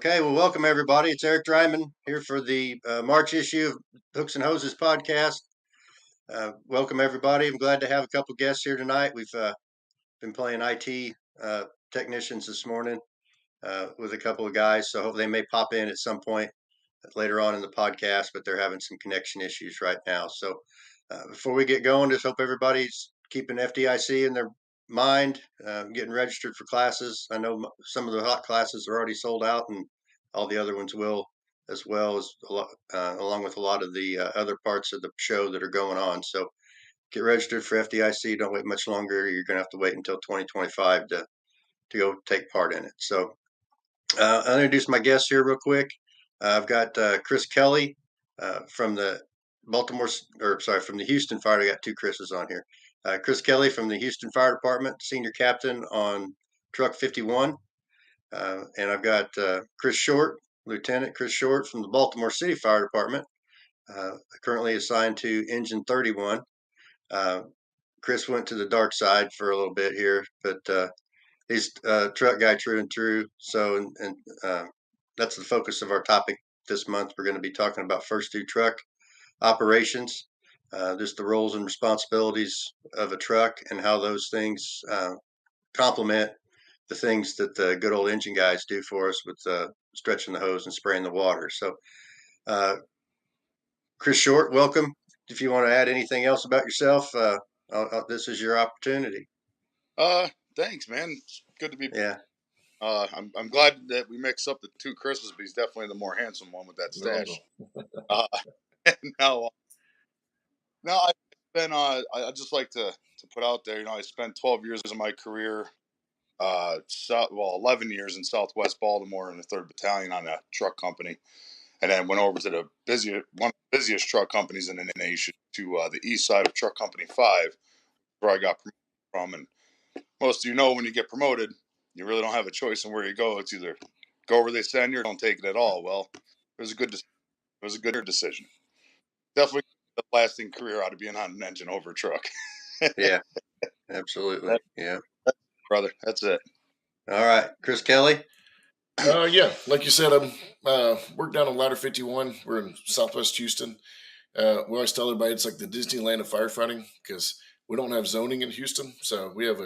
Okay, well, welcome everybody. It's Eric Dreiman here for the March issue of Hooks and Hoses podcast. Welcome everybody. I'm glad to have a couple guests here tonight. We've been playing IT technicians this morning with a couple of guys, so hopefully they may pop in at some point later on in the podcast, but they're having some connection issues right now. So before we get going, just hope everybody's keeping FDIC in their mind, getting registered for classes. I know some of the hot classes are already sold out, and all the other ones will, as well as along with a lot of the other parts of the show that are going on. So get registered for FDIC. Don't wait much longer. You're going to have to wait until 2025 to go take part in it. So I'll introduce my guests here real quick. I've got Kris Kelly from the from the Houston Fire. I got two Chris's on here. Kris Kelly from the Houston Fire Department, senior captain on Truck 51. And I've got Kris Short, Lieutenant Kris Short from the Baltimore City Fire Department, currently assigned to Engine 31. Kris went to the dark side for a little bit here, but he's a truck guy true and true. So, and that's the focus of our topic this month. We're going to be talking about first due truck operations, just the roles and responsibilities of a truck and how those things complement the things that the good old engine guys do for us with stretching the hose and spraying the water. So, Kris Short, welcome. If you want to add anything else about yourself, this is your opportunity. Thanks, man. It's good to be. Yeah. I'm glad that we mix up the two Chris's, but he's definitely the more handsome one with that stash. Now I've been. I just like to put out there. I spent 12 years of my career, 11 years in Southwest Baltimore in the 3rd Battalion on a truck company, and then went over to one of the busiest truck companies in the nation, to the east side of Truck Company 5, where I got promoted from. And most of when you get promoted, you really don't have a choice in where you go. It's either go where they send you or don't take it at all. Well, it was a good decision. Definitely the lasting career out of being on an engine over a truck. Yeah, absolutely. Yeah, brother, that's it. All right, Kris Kelly. Yeah, like you said, I'm work down on Ladder 51. We're in Southwest Houston. We always tell everybody it's like the Disneyland of firefighting, because we don't have zoning in Houston, so we have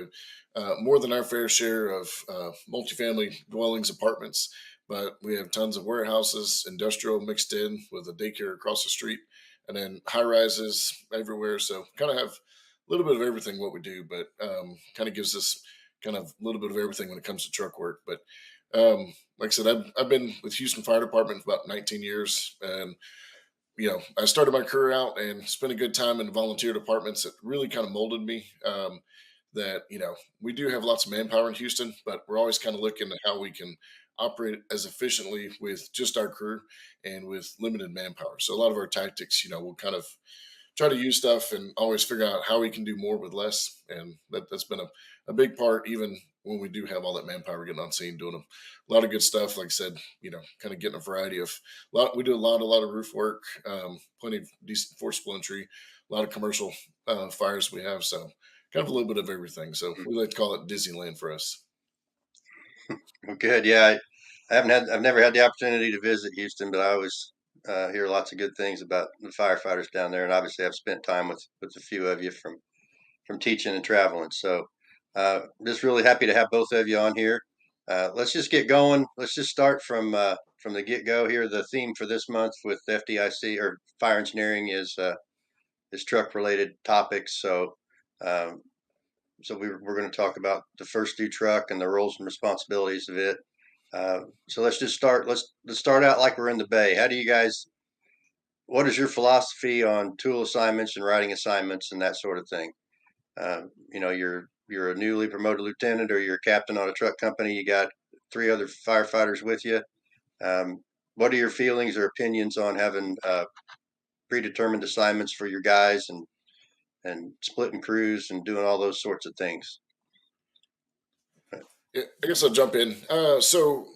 more than our fair share of multifamily dwellings, apartments, but we have tons of warehouses, industrial mixed in with a daycare across the street, and then high rises everywhere. So kind of have a little bit of everything what we do, but kind of gives us kind of a little bit of everything when it comes to truck work. But like I said, I've been with Houston Fire Department for about 19 years, and I started my career out and spent a good time in the volunteer departments that really kind of molded me. That we do have lots of manpower in Houston, but we're always kind of looking at how we can operate as efficiently with just our crew and with limited manpower. So a lot of our tactics, we'll kind of try to use stuff and always figure out how we can do more with less. And that's been a big part, even when we do have all that manpower getting on scene, doing a lot of good stuff. Like I said, kind of getting a variety of we do a lot of roof work, plenty of decent forcible entry, a lot of commercial fires we have. So kind of a little bit of everything. So we like to call it Disneyland for us. Well, good. Yeah, I've never had the opportunity to visit Houston, but I always hear lots of good things about the firefighters down there, and obviously I've spent time with a few of you from teaching and traveling. So just really happy to have both of you on here. Let's just get going. Let's just start from the get-go here. The theme for this month with FDIC or fire engineering is truck-related topics. So we're going to talk about the first due truck and the roles and responsibilities of it. So let's just start. Let's start out like we're in the Bay. What is your philosophy on tool assignments and riding assignments and that sort of thing? You're a newly promoted lieutenant or you're a captain on a truck company. You got 3 other firefighters with you. What are your feelings or opinions on having predetermined assignments for your guys and splitting crews and doing all those sorts of things? Yeah, I guess I'll jump in. So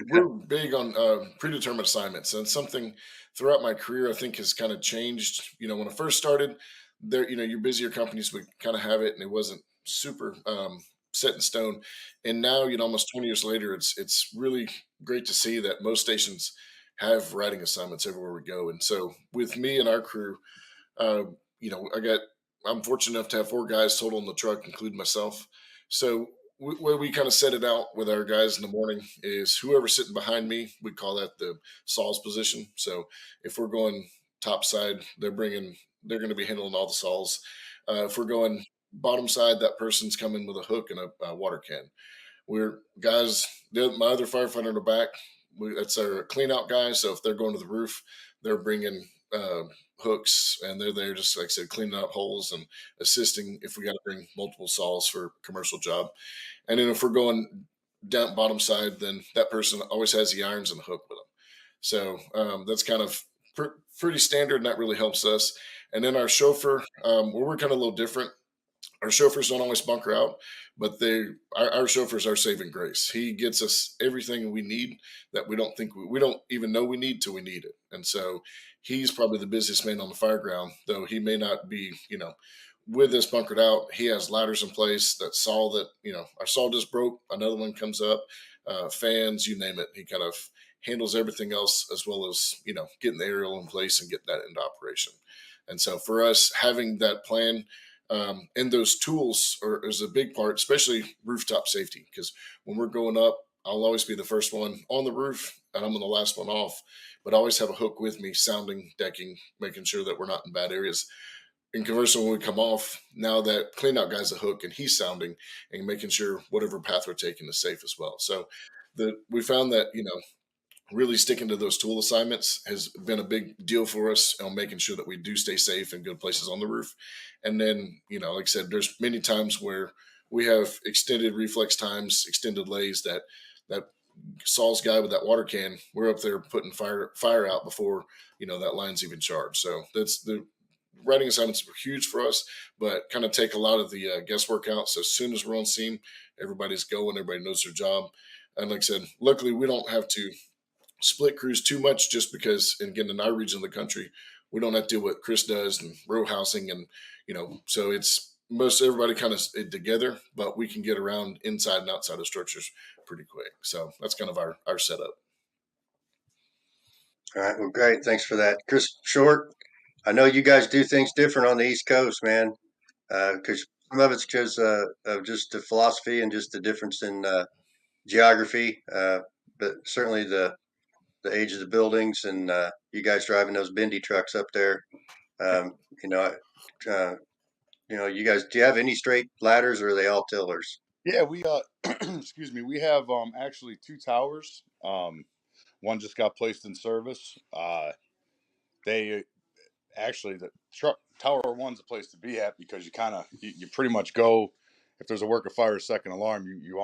we're big on predetermined assignments, and something throughout my career I think has kind of changed. When I first started, your busier companies would kind of have it, and it wasn't super set in stone. And now, almost 20 years later, it's really great to see that most stations have riding assignments everywhere we go. And so with me and our crew, uh, I'm fortunate enough to have four guys total in the truck, including myself. So where we kind of set it out with our guys in the morning is whoever's sitting behind me, we call that the saws position. So if we're going top side, they're going to be handling all the saws. If we're going bottom side, that person's coming with a hook and a water can. We're guys. My other firefighter in the back. That's our clean out guy. So if they're going to the roof, they're bringing hooks, and they're there just like I said, cleaning out holes and assisting if we got to bring multiple saws for a commercial job. And then if we're going down bottom side, then that person always has the irons and the hook with them. So that's kind of pretty standard, and that really helps us. And then our chauffeur, we're kind of a little different. Our chauffeurs don't always bunker out, but our chauffeurs are saving grace. He gets us everything we need that we don't even know we need till we need it. And so he's probably the busiest man on the fireground, though he may not be, with us bunkered out. He has ladders in place. Our saw just broke, another one comes up, fans, you name it. He kind of handles everything else, as well as, getting the aerial in place and getting that into operation. And so for us, having that plan, and those tools is a big part, especially rooftop safety, because when we're going up, I'll always be the first one on the roof and I'm the last one off, but I always have a hook with me, sounding, decking, making sure that we're not in bad areas. And conversely, when we come off, now that clean out guy's a hook and he's sounding and making sure whatever path we're taking is safe as well. So we found that, really sticking to those tool assignments has been a big deal for us on making sure that we do stay safe in good places on the roof. And then, like I said, there's many times where we have extended reflex times, extended lays that Saul's guy with that water can, we're up there putting fire out before, that line's even charged. So that's the riding assignments are huge for us, but kind of take a lot of the guesswork out. So as soon as we're on scene, everybody's going, everybody knows their job. And like I said, luckily we don't have to split crews too much, just because, and again, in our region of the country, we don't have to do what Kris does and row housing, and so it's most everybody kind of together, but we can get around inside and outside of structures pretty quick. So that's kind of our setup. All right, well, great. Thanks for that, Kris. Short. I know you guys do things different on the East Coast, man. Because some of it's because of just the philosophy and just the difference in geography, but certainly the age of the buildings, and you guys driving those bendy trucks up there. Um, you know, uh, you guys, do you have any straight ladders, or are they all tillers? Yeah, we excuse me, we have actually two towers. One just got placed in service. They actually the truck tower one's a place to be at, because you pretty much go, if there's a work of fire second alarm, you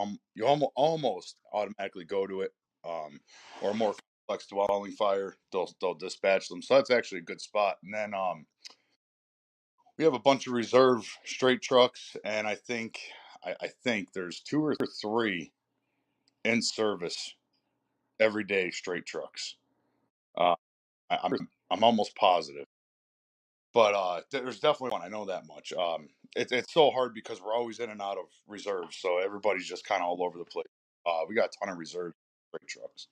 almost automatically go to it. Or more complex dwelling fire, they'll dispatch them. So that's actually a good spot. And then we have a bunch of reserve straight trucks, and I think there's two or three in service every day straight trucks. Uh, I'm almost positive, but there's definitely one. I know that much. It's so hard because we're always in and out of reserves, so everybody's just kind of all over the place. We got a ton of reserve straight trucks.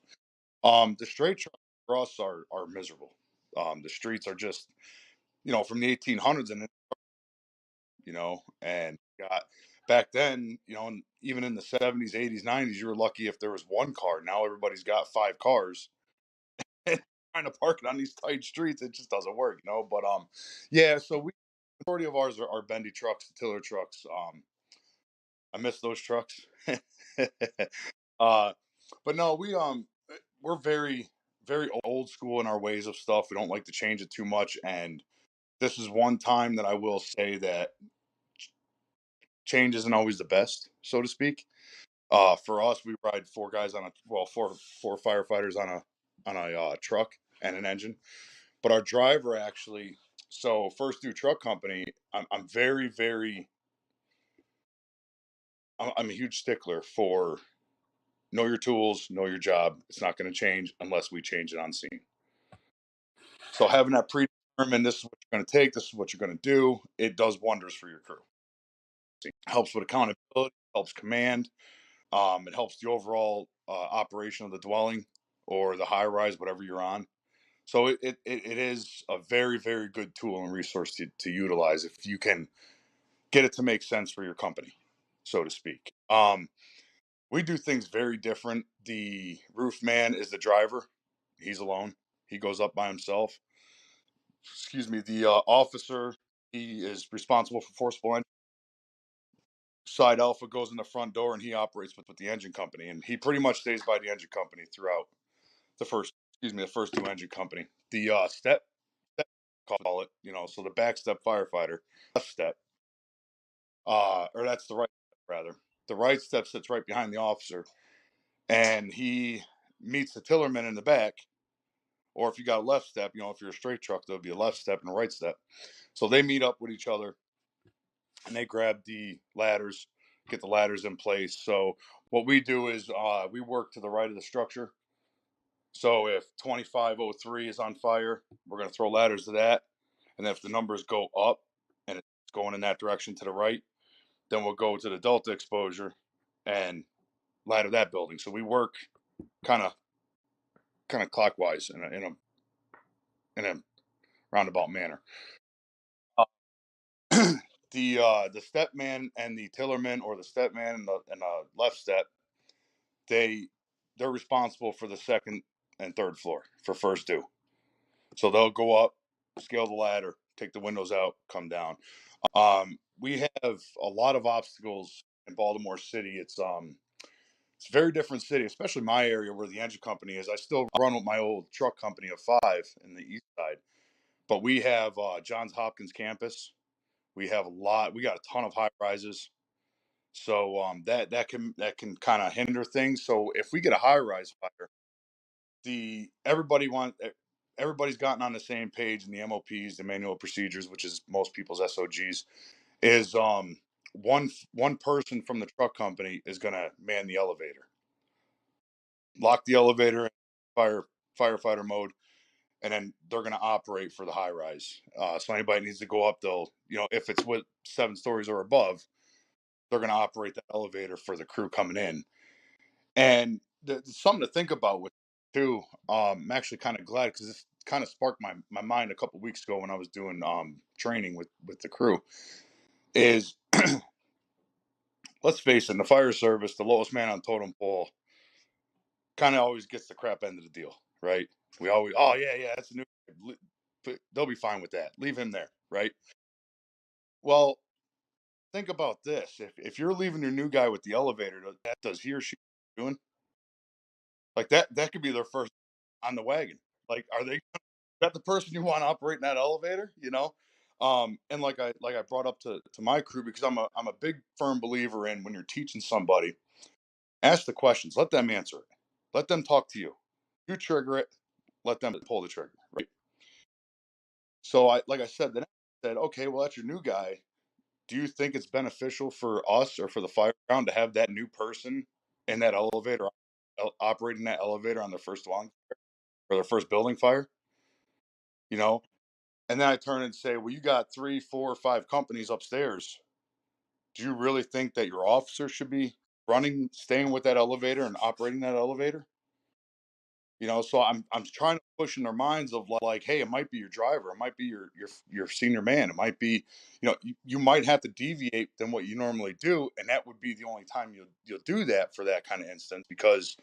The straight trucks for us are miserable. The streets are just, from the 1800s, and got back then, and even in the 70s, 80s, 90s, you were lucky if there was one car. Now everybody's got five cars. And trying to park it on these tight streets, it just doesn't work, But yeah, so majority of ours are bendy trucks, tiller trucks. I miss those trucks. uh, but no, we're very, very old school in our ways of stuff. We don't like to change it too much, and this is one time that I will say that change isn't always the best, so to speak. For us, we ride four firefighters on a truck and an engine. But our driver actually, so first new truck company, I'm very, very, I'm a huge stickler for know your tools, know your job. It's not going to change unless we change it on scene. So having that predetermined, this is what you're going to take, this is what you're going to do, it does wonders for your crew. Helps with accountability, helps command. It helps the overall operation of the dwelling or the high rise, whatever you're on. So it is a very, very good tool and resource to utilize if you can get it to make sense for your company, so to speak. We do things very different. The roof man is the driver. He's alone. He goes up by himself. Excuse me. The officer, he is responsible for forcible entry. Side alpha goes in the front door and he operates with the engine company. And he pretty much stays by the engine company throughout the first two engine company. The step call it, so the back step firefighter, left step, or that's the right step rather. The right step sits right behind the officer and he meets the tillerman in the back. Or if you got a left step, if you're a straight truck, there'll be a left step and a right step. So they meet up with each other and they grab the ladders, get the ladders in place. So what we do is we work to the right of the structure. So if 2503 is on fire, we're going to throw ladders to that. And if the numbers go up and it's going in that direction to the right, then we'll go to the delta exposure and ladder that building. So we work kind of clockwise in a roundabout manner. The step man and the tillerman, or the step man and the left step, they're responsible for the second and third floor for first due. So they'll go up, scale the ladder, take the windows out, come down. We have a lot of obstacles in Baltimore City. It's a very different city, especially my area where the engine company is. I still run with my old truck company of 5 in the east side, but we have Johns Hopkins campus. We have we got a ton of high rises. So that can kind of hinder things. So if we get a high rise fire, the everybody's gotten on the same page in the MOPs, the manual procedures, which is most people's SOGs, is one person from the truck company is going to man the elevator, lock the elevator in firefighter mode, and then they're going to operate for the high rise. So anybody needs to go up, they'll, if it's with 7 stories or above, they're going to operate the elevator for the crew coming in. And something to think about with too. I'm actually kind of glad because this kind of sparked my mind a couple weeks ago when I was doing training with the crew. Is let's face it, in the fire service, the lowest man on totem pole kind of always gets the crap end of the deal, right? We always, oh yeah, that's a new. They'll be fine with that. Leave him there, right? Well, think about this: if you're leaving your new guy with the elevator, does he or she doing like that could be their first on the wagon. Like, are they that the person you want operating that elevator? And like I brought up to my crew, because I'm a big firm believer in, when you're teaching somebody, ask the questions, let them answer it, let them talk to you. You trigger it, let them pull the trigger, right? So like I said, then I said, okay, well, that's your new guy. Do you think it's beneficial for us or for the fireground to have that new person in that elevator, operating that elevator on their first one or their first building fire? You know, And then I turn and say, well, you got 3, 4, 5 companies upstairs. Do you really think that your officer should be staying with that elevator and operating that elevator? So I'm trying to push in their minds of like, hey, it might be your driver, it might be your senior man, it might be, you might have to deviate than what you normally do, and that would be the only time you'll do that for that kind of instance, because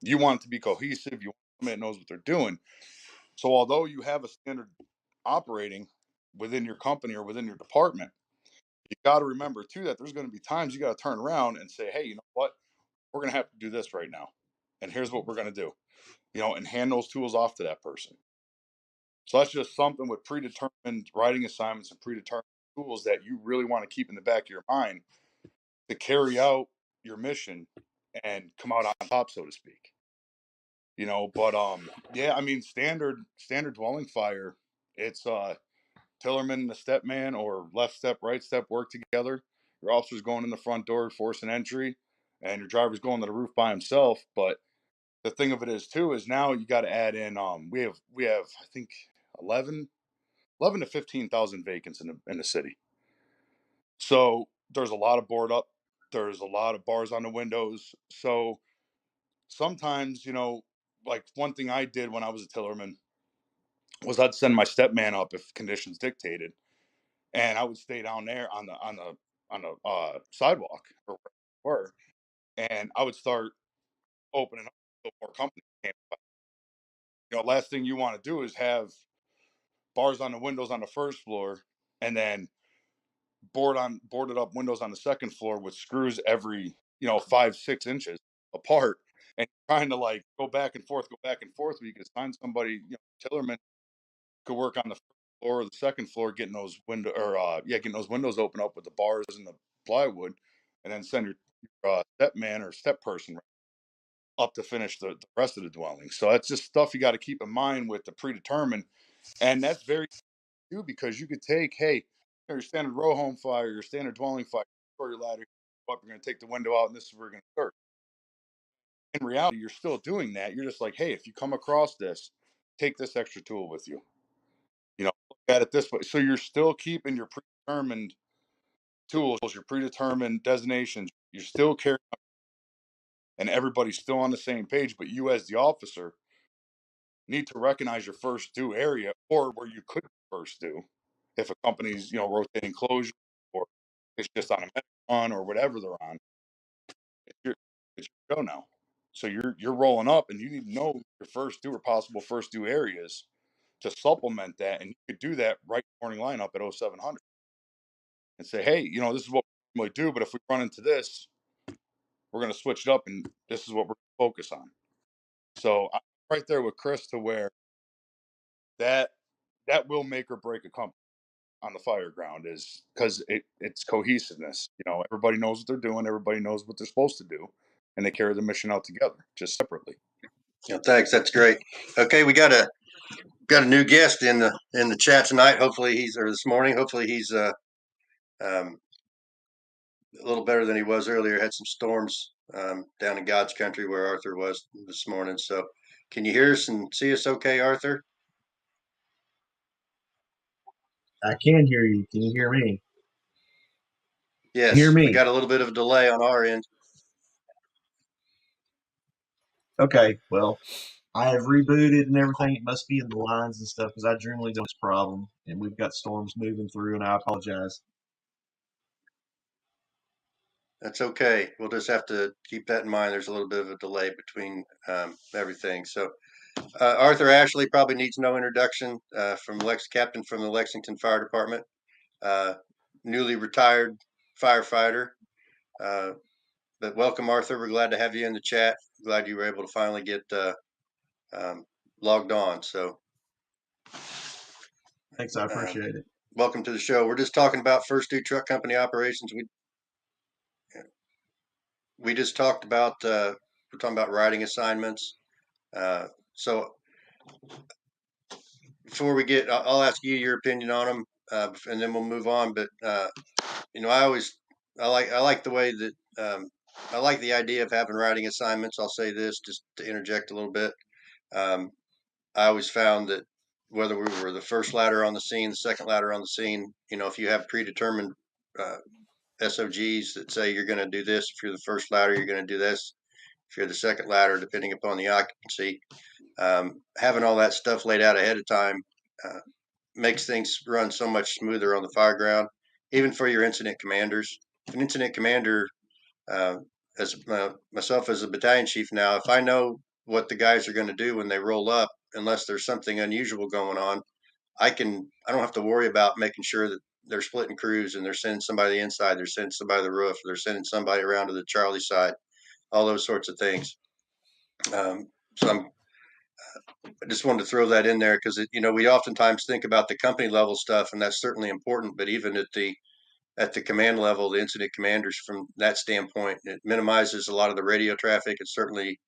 you want it to be cohesive. You want somebody that knows what they're doing. So although you have a standard operating within your company or within your department, you got to remember too that there's going to be times you got to turn around and say, hey, you know what? We're going to have to do this right now. And here's what we're going to do, and hand those tools off to that person. So that's just something with predetermined writing assignments and predetermined tools that you really want to keep in the back of your mind to carry out your mission and come out on top, so to speak. But yeah, I mean, standard dwelling fire, it's Tillerman and the step man, or left step, right step, work together. Your officer's going in the front door, forcing entry, and your driver's going to the roof by himself. But the thing of it is too is now you got to add in. We have I think 11 to 15,000 vacants in the city. So there's a lot of board up There's a lot of bars on the windows. So sometimes, like one thing I did when I was a tillerman was I'd send my step man up if conditions dictated, and I would stay down there on the sidewalk or where, and I would start opening up so more companies came by. Last thing you want to do is have bars on the windows on the first floor, and then boarded up windows on the second floor with screws every 5-6 inches apart, and trying to like go back and forth. Where you could find somebody, Tillerman could work on the first floor or the second floor, getting those getting those windows open up with the bars and the plywood, and then send your step man or step person up to finish the rest of the dwelling. So that's just stuff you got to keep in mind with the predetermined, and that's very too, because you could take, hey, your standard row home fire, your standard dwelling fire, your ladder, you're going to take the window out, and this is where we're going to start. In reality, you're still doing that. You're just like, hey, if you come across this, take this extra tool with you. Look at it this way. So you're still keeping your predetermined tools, your predetermined designations. You're still carrying, and everybody's still on the same page. But you, as the officer, need to recognize your first due area, or where you could first due, if a company's rotating closure, or it's just on a medic run or whatever they're on. It's your go now. So you're rolling up, and you need to know your first due or possible first due areas to supplement that, and you could do that right morning lineup at 0700 and say, hey, this is what we normally do, but if we run into this, we're going to switch it up, and this is what we're going to focus on. So I'm right there with Kris, to where that will make or break a company on the fireground, is because it's cohesiveness. Everybody knows what they're doing, everybody knows what they're supposed to do, and they carry the mission out together, just separately. Thanks. That's great. Okay, we got a new guest in the chat tonight. Hopefully this morning. Hopefully he's um, a little better than he was earlier. Had some storms down in God's country where Arthur was this morning. So, can you hear us and see us okay, Arthur? I can hear you. Can you hear me? Yes. Hear me. We got a little bit of a delay on our end. Okay. Well, I have rebooted and everything. It must be in the lines and stuff, because I generally don't have this problem, and we've got storms moving through, and I apologize. That's okay. We'll just have to keep that in mind. There's a little bit of a delay between everything. So, Arthur Ashley probably needs no introduction, captain from the Lexington Fire Department, newly retired firefighter. But welcome, Arthur. We're glad to have you in the chat. Glad you were able to finally get logged on. So, Thanks. I appreciate it. Welcome to the show. We're just talking about First Due Truck Company operations. We just talked about we're talking about riding assignments. So before we get, I'll ask you your opinion on them, and then we'll move on. But I like the way that I like the idea of having riding assignments. I'll say this just to interject a little bit. I always found that whether we were the first ladder on the scene, the second ladder on the scene, if you have predetermined SOGs that say you're going to do this, if you're the first ladder, you're going to do this. If you're the second ladder, depending upon the occupancy, having all that stuff laid out ahead of time makes things run so much smoother on the fire ground, even for your incident commanders. An incident commander, as myself as a battalion chief now, if I know what the guys are going to do when they roll up, unless there's something unusual going on, I don't have to worry about making sure that they're splitting crews and they're sending somebody to the inside, they're sending somebody to the roof, they're sending somebody around to the Charlie side, all those sorts of things. So I just wanted to throw that in there because we oftentimes think about the company level stuff, and that's certainly important. But even at the command level, the incident commanders, from that standpoint, it minimizes a lot of the radio traffic. It certainly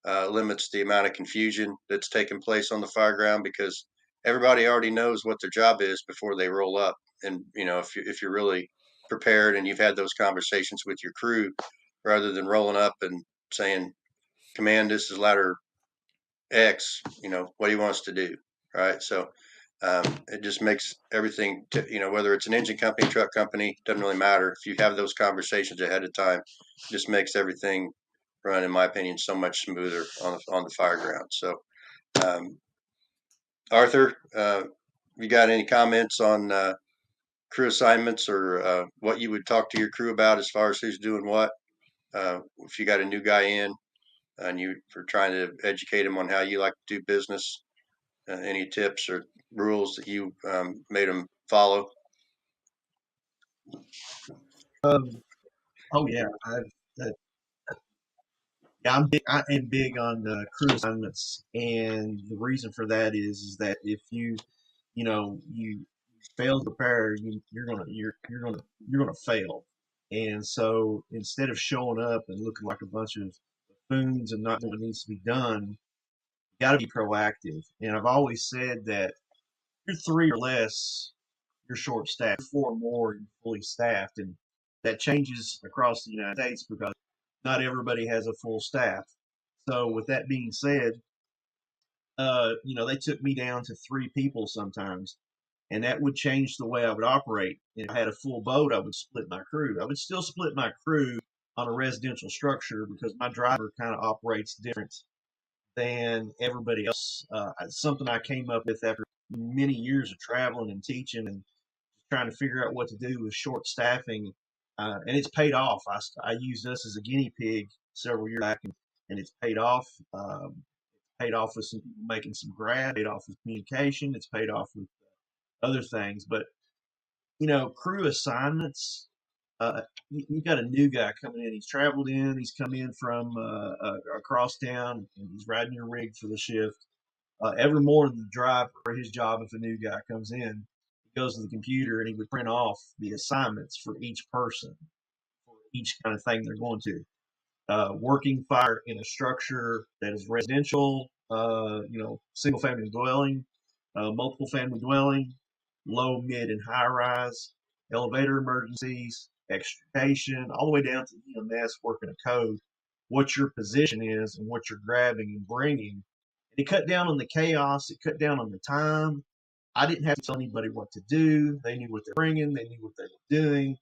limits the amount of confusion that's taking place on the fire ground, because everybody already knows what their job is before they roll up. And if you're really prepared and you've had those conversations with your crew, rather than rolling up and saying, "Command, this is ladder X, what do you want us to do?" Right. So It just makes everything, whether it's an engine company, truck company, doesn't really matter. If you have those conversations ahead of time, it just makes everything run, in my opinion, so much smoother on the fire ground. So, Arthur, you got any comments on crew assignments or what you would talk to your crew about as far as who's doing what? If you got a new guy in and you are trying to educate him on how you like to do business, any tips or rules that you made him follow? Oh yeah, uh, yeah, I am big on crew assignments, and the reason for that is that if you fail to prepare, you're gonna fail. And so instead of showing up and looking like a bunch of buffoons and not doing what needs to be done, you got to be proactive. And I've always said that you're three or less, you're short staffed. Four or more, you're fully staffed, and that changes across the United States because not everybody has a full staff. So with that being said, they took me down to three people sometimes, and that would change the way I would operate. If I had a full boat, I would split my crew. I would still split my crew on a residential structure because my driver kind of operates different than everybody else. Something I came up with after many years of traveling and teaching and trying to figure out what to do with short staffing, and it's paid off. I used us as a guinea pig several years back, and it's paid off. Paid off with some people making some grad, paid off with communication, it's paid off with other things. But crew assignments. You got a new guy coming in. He's traveled in. He's come in from across town, and he's riding your rig for the shift. Every morning, the driver, his job, if a new guy comes in, he goes to the computer and he would print off the assignments for each person, for each kind of thing they're going to. Working fire in a structure that is residential, single family dwelling, multiple family dwelling, low, mid, and high rise, elevator emergencies, extrication, all the way down to EMS working a code, what your position is and what you're grabbing and bringing. And it cut down on the chaos, it cut down on the time. I didn't have to tell anybody what to do. They knew what they're bringing, they knew what they were doing.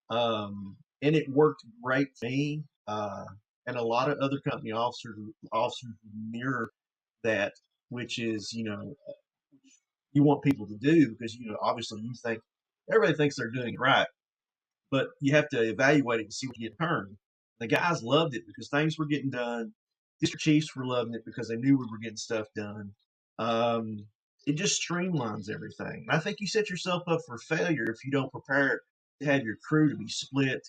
And it worked great for me. And a lot of other company officers mirror that, which is, you want people to do because, obviously you think everybody thinks they're doing it right, but you have to evaluate it and see what you get turned. The guys loved it because things were getting done. District chiefs were loving it because they knew we were getting stuff done. It just streamlines everything. And I think you set yourself up for failure if you don't prepare to have your crew to be split,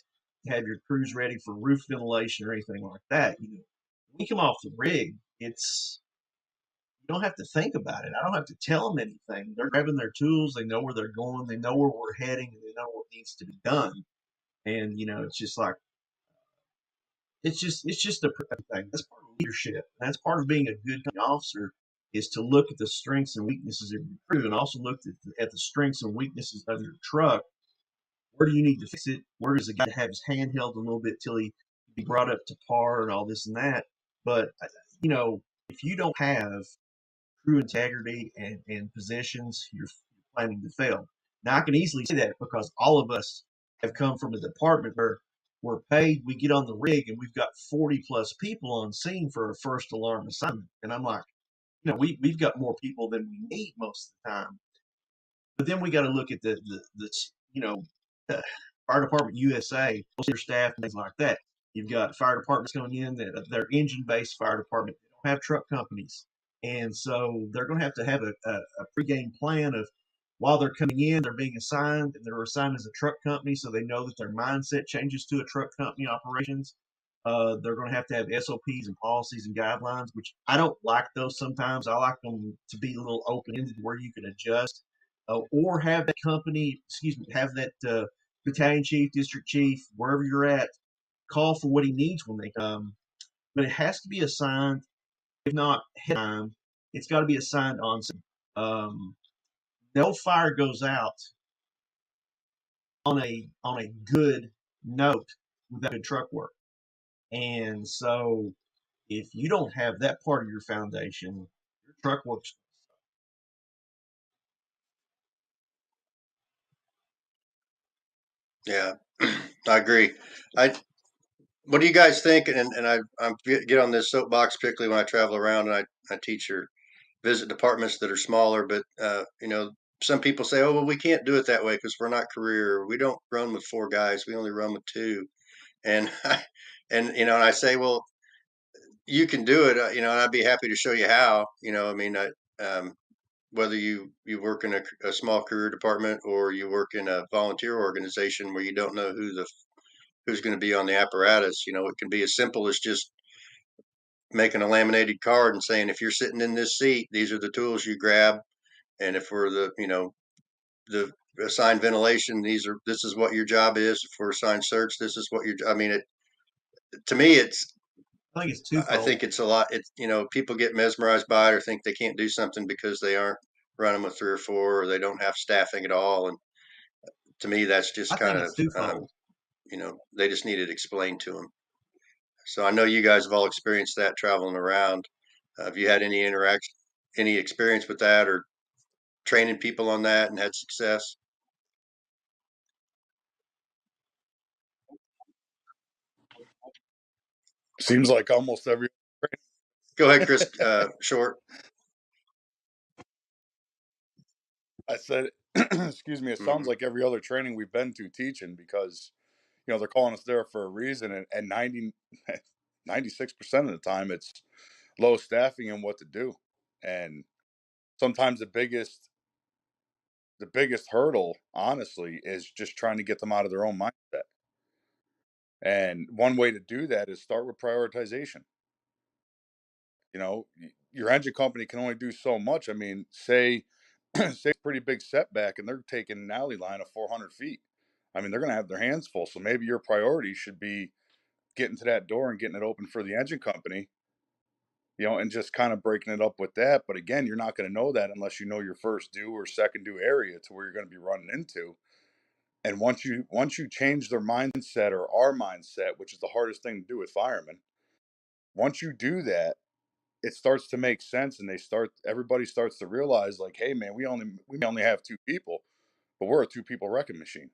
to have your crews ready for roof ventilation or anything like that. When you come off the rig, you don't have to think about it. I don't have to tell them anything. They're grabbing their tools. They know where they're going. They know where we're heading. And they know what needs to be done. And it's just like it's just a thing. That's part of leadership. That's part of being a good company officer is to look at the strengths and weaknesses of your crew, and also look at the strengths and weaknesses of your truck. Where do you need to fix it? Where does the guy have his hand held a little bit till he be brought up to par and all this and that? But if you don't have crew integrity and positions, you're planning to fail. Now, I can easily say that because all of us have come from a department where we're paid, we get on the rig, and we've got 40 plus people on scene for a first alarm assignment. And I'm like, we've got more people than we need most of the time. But then we got to look at the fire department USA, their staff, and things like that. You've got fire departments coming in that they're engine-based fire department. They don't have truck companies. And so they're going to have a pregame plan of while they're coming in, they're being assigned, and they're assigned as a truck company, so they know that their mindset changes to a truck company operations. They're going to have SOPs and policies and guidelines, which I don't like those sometimes. I like them to be a little open-ended where you can adjust or have that company, have that battalion chief, district chief, wherever you're at, call for what he needs when they come. But it has to be assigned, if not ahead of time, it's got to be assigned on. No fire goes out on a good note without good truck work. And so if you don't have that part of your foundation, your truck works. Yeah, I agree. I What do you guys think? And I get on this soapbox, particularly when I travel around and I teach or visit departments that are smaller. But some people say, "Oh, well, we can't do it that way because we're not career. We don't run with four guys. We only run with two." And and I say, "Well, you can do it. And I'd be happy to show you how. I mean, whether you work in a small career department or you work in a volunteer organization where you don't know who's going to be on the apparatus. It can be as simple as just making a laminated card and saying, if you're sitting in this seat, these are the tools you grab. And if we're the assigned ventilation, this is what your job is. If we're assigned search, this is what I mean, to me, I think it's I twofold. think it's a lot. People get mesmerized by it or think they can't do something because they aren't running with three or four, or they don't have staffing at all. And to me, that's I just kind think of, it's twofold. they just need it explained to them. So I know you guys have all experienced that traveling around. Have you had any experience with that, or training people on that and had success? Seems like almost every Go ahead, Kris. Short. I said, excuse me, it sounds Mhm. like every other training we've been to teaching because, they're calling us there for a reason. And 96% of the time it's low staffing and what to do. And sometimes the biggest hurdle, honestly, is just trying to get them out of their own mindset. And one way to do that is start with prioritization. Your engine company can only do so much. I mean, say say a pretty big setback and they're taking an alley line of 400 feet. I mean, they're going to have their hands full. So maybe your priority should be getting to that door and getting it open for the engine company, and just kind of breaking it up with that. But again, you're not going to know that unless you know your first due or second due area to where you're going to be running into. And once you change their mindset or our mindset, which is the hardest thing to do with firemen, once you do that, it starts to make sense, and everybody starts to realize, like, hey man, we only have two people, but we're a two people wrecking machine.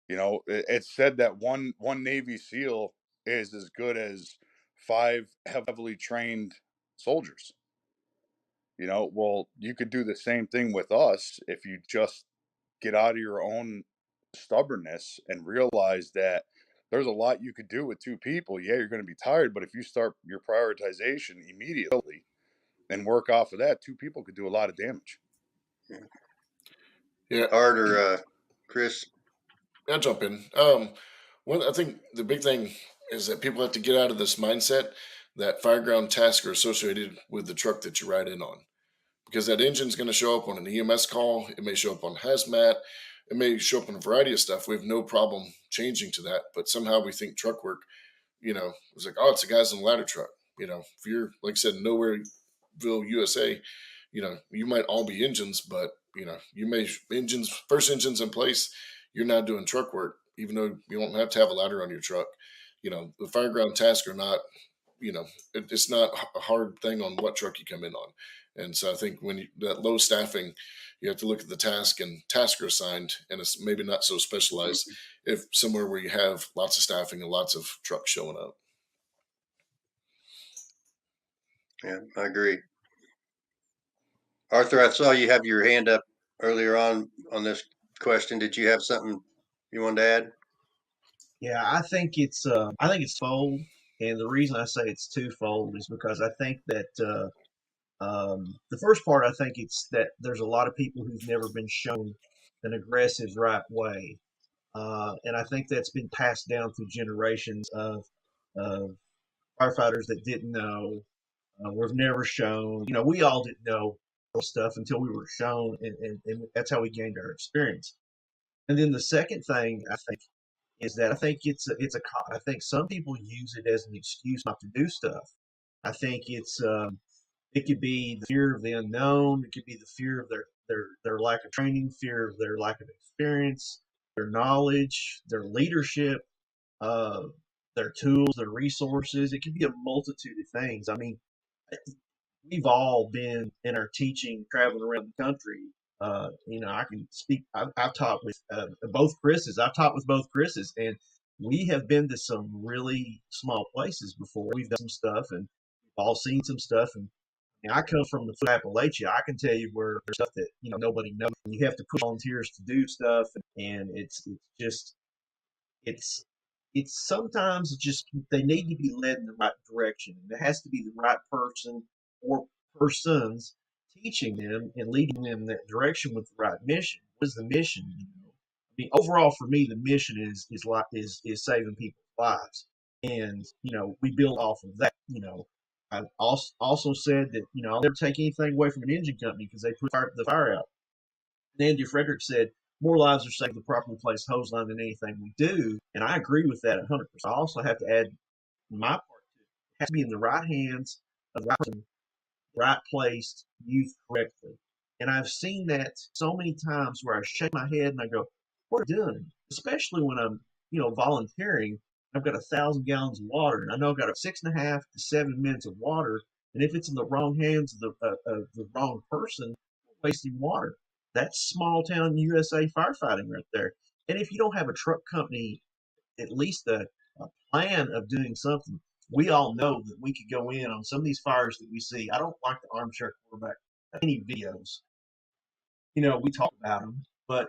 It's said that one Navy SEAL is as good as five heavily trained soldiers. Well, you could do the same thing with us if you just get out of your own stubbornness and realize that there's a lot you could do with two people. Yeah, you're going to be tired, but if you start your prioritization immediately and work off of that, two people could do a lot of damage. Yeah, Art or Kris? I'll jump in. I think the big thing is that people have to get out of this mindset that fireground tasks are associated with the truck that you ride in on, because that engine's going to show up on an EMS call. It may show up on hazmat. It may show up in a variety of stuff. We have no problem changing to that, but somehow we think truck work, it's like, oh, it's the guys in the ladder truck. If you're, like I said, Nowhereville, USA, you might all be engines, but you may first engines in place. You're not doing truck work, even though you don't have to have a ladder on your truck. The fireground tasks are not, it's not a hard thing on what truck you come in on. And so I think that low staffing, you have to look at the task, and tasks are assigned, and it's maybe not so specialized if somewhere where you have lots of staffing and lots of trucks showing up. Yeah, I agree. Arthur, I saw you have your hand up earlier on this question. Did you have something you wanted to add? Yeah, I think it's fold, and the reason I say it's twofold is because I think that the first part, I think it's that there's a lot of people who've never been shown an aggressive right way, and I think that's been passed down through generations of firefighters that didn't know, were never shown. We all didn't know stuff until we were shown, and that's how we gained our experience. And then the second thing I think is that I think I think some people use it as an excuse not to do stuff. I think it could be the fear of the unknown. It could be the fear of their lack of training, fear of their lack of experience, their knowledge, their leadership, uh, their tools, their resources. It could be a multitude of things. I mean, we've all been in our teaching, traveling around the country. I can speak. I've taught with both Chris's. I've taught with both Chris's, and we have been to some really small places before. We've done some stuff, and we've all seen some stuff. And I come from the foot of Appalachia. I can tell you where there's stuff that nobody knows. You have to push volunteers to do stuff, and it's just it's it's sometimes just they need to be led in the right direction. There has to be the right person or persons teaching them and leading them in that direction with the right mission. What is the mission? I mean, overall for me, the mission is saving people's lives, and we build off of that. I've also said that I'll never take anything away from an engine company because they put the fire out. And Andy Frederick said, more lives are saved with the properly placed hose line than anything we do. And I agree with that 100%. I also have to add my part to it. It has to be in the right hands of the right person, right placed, used correctly. And I've seen that so many times where I shake my head and I go, what are you doing? Especially when I'm, volunteering. I've got 1,000 gallons of water, and I know I've got 6.5 to 7 minutes of water. And if it's in the wrong hands of the wrong person, we're wasting water. That's small town USA firefighting right there. And if you don't have a truck company, at least a plan of doing something, we all know that we could go in on some of these fires that we see. I don't like the armchair quarterback any videos. We talk about them, but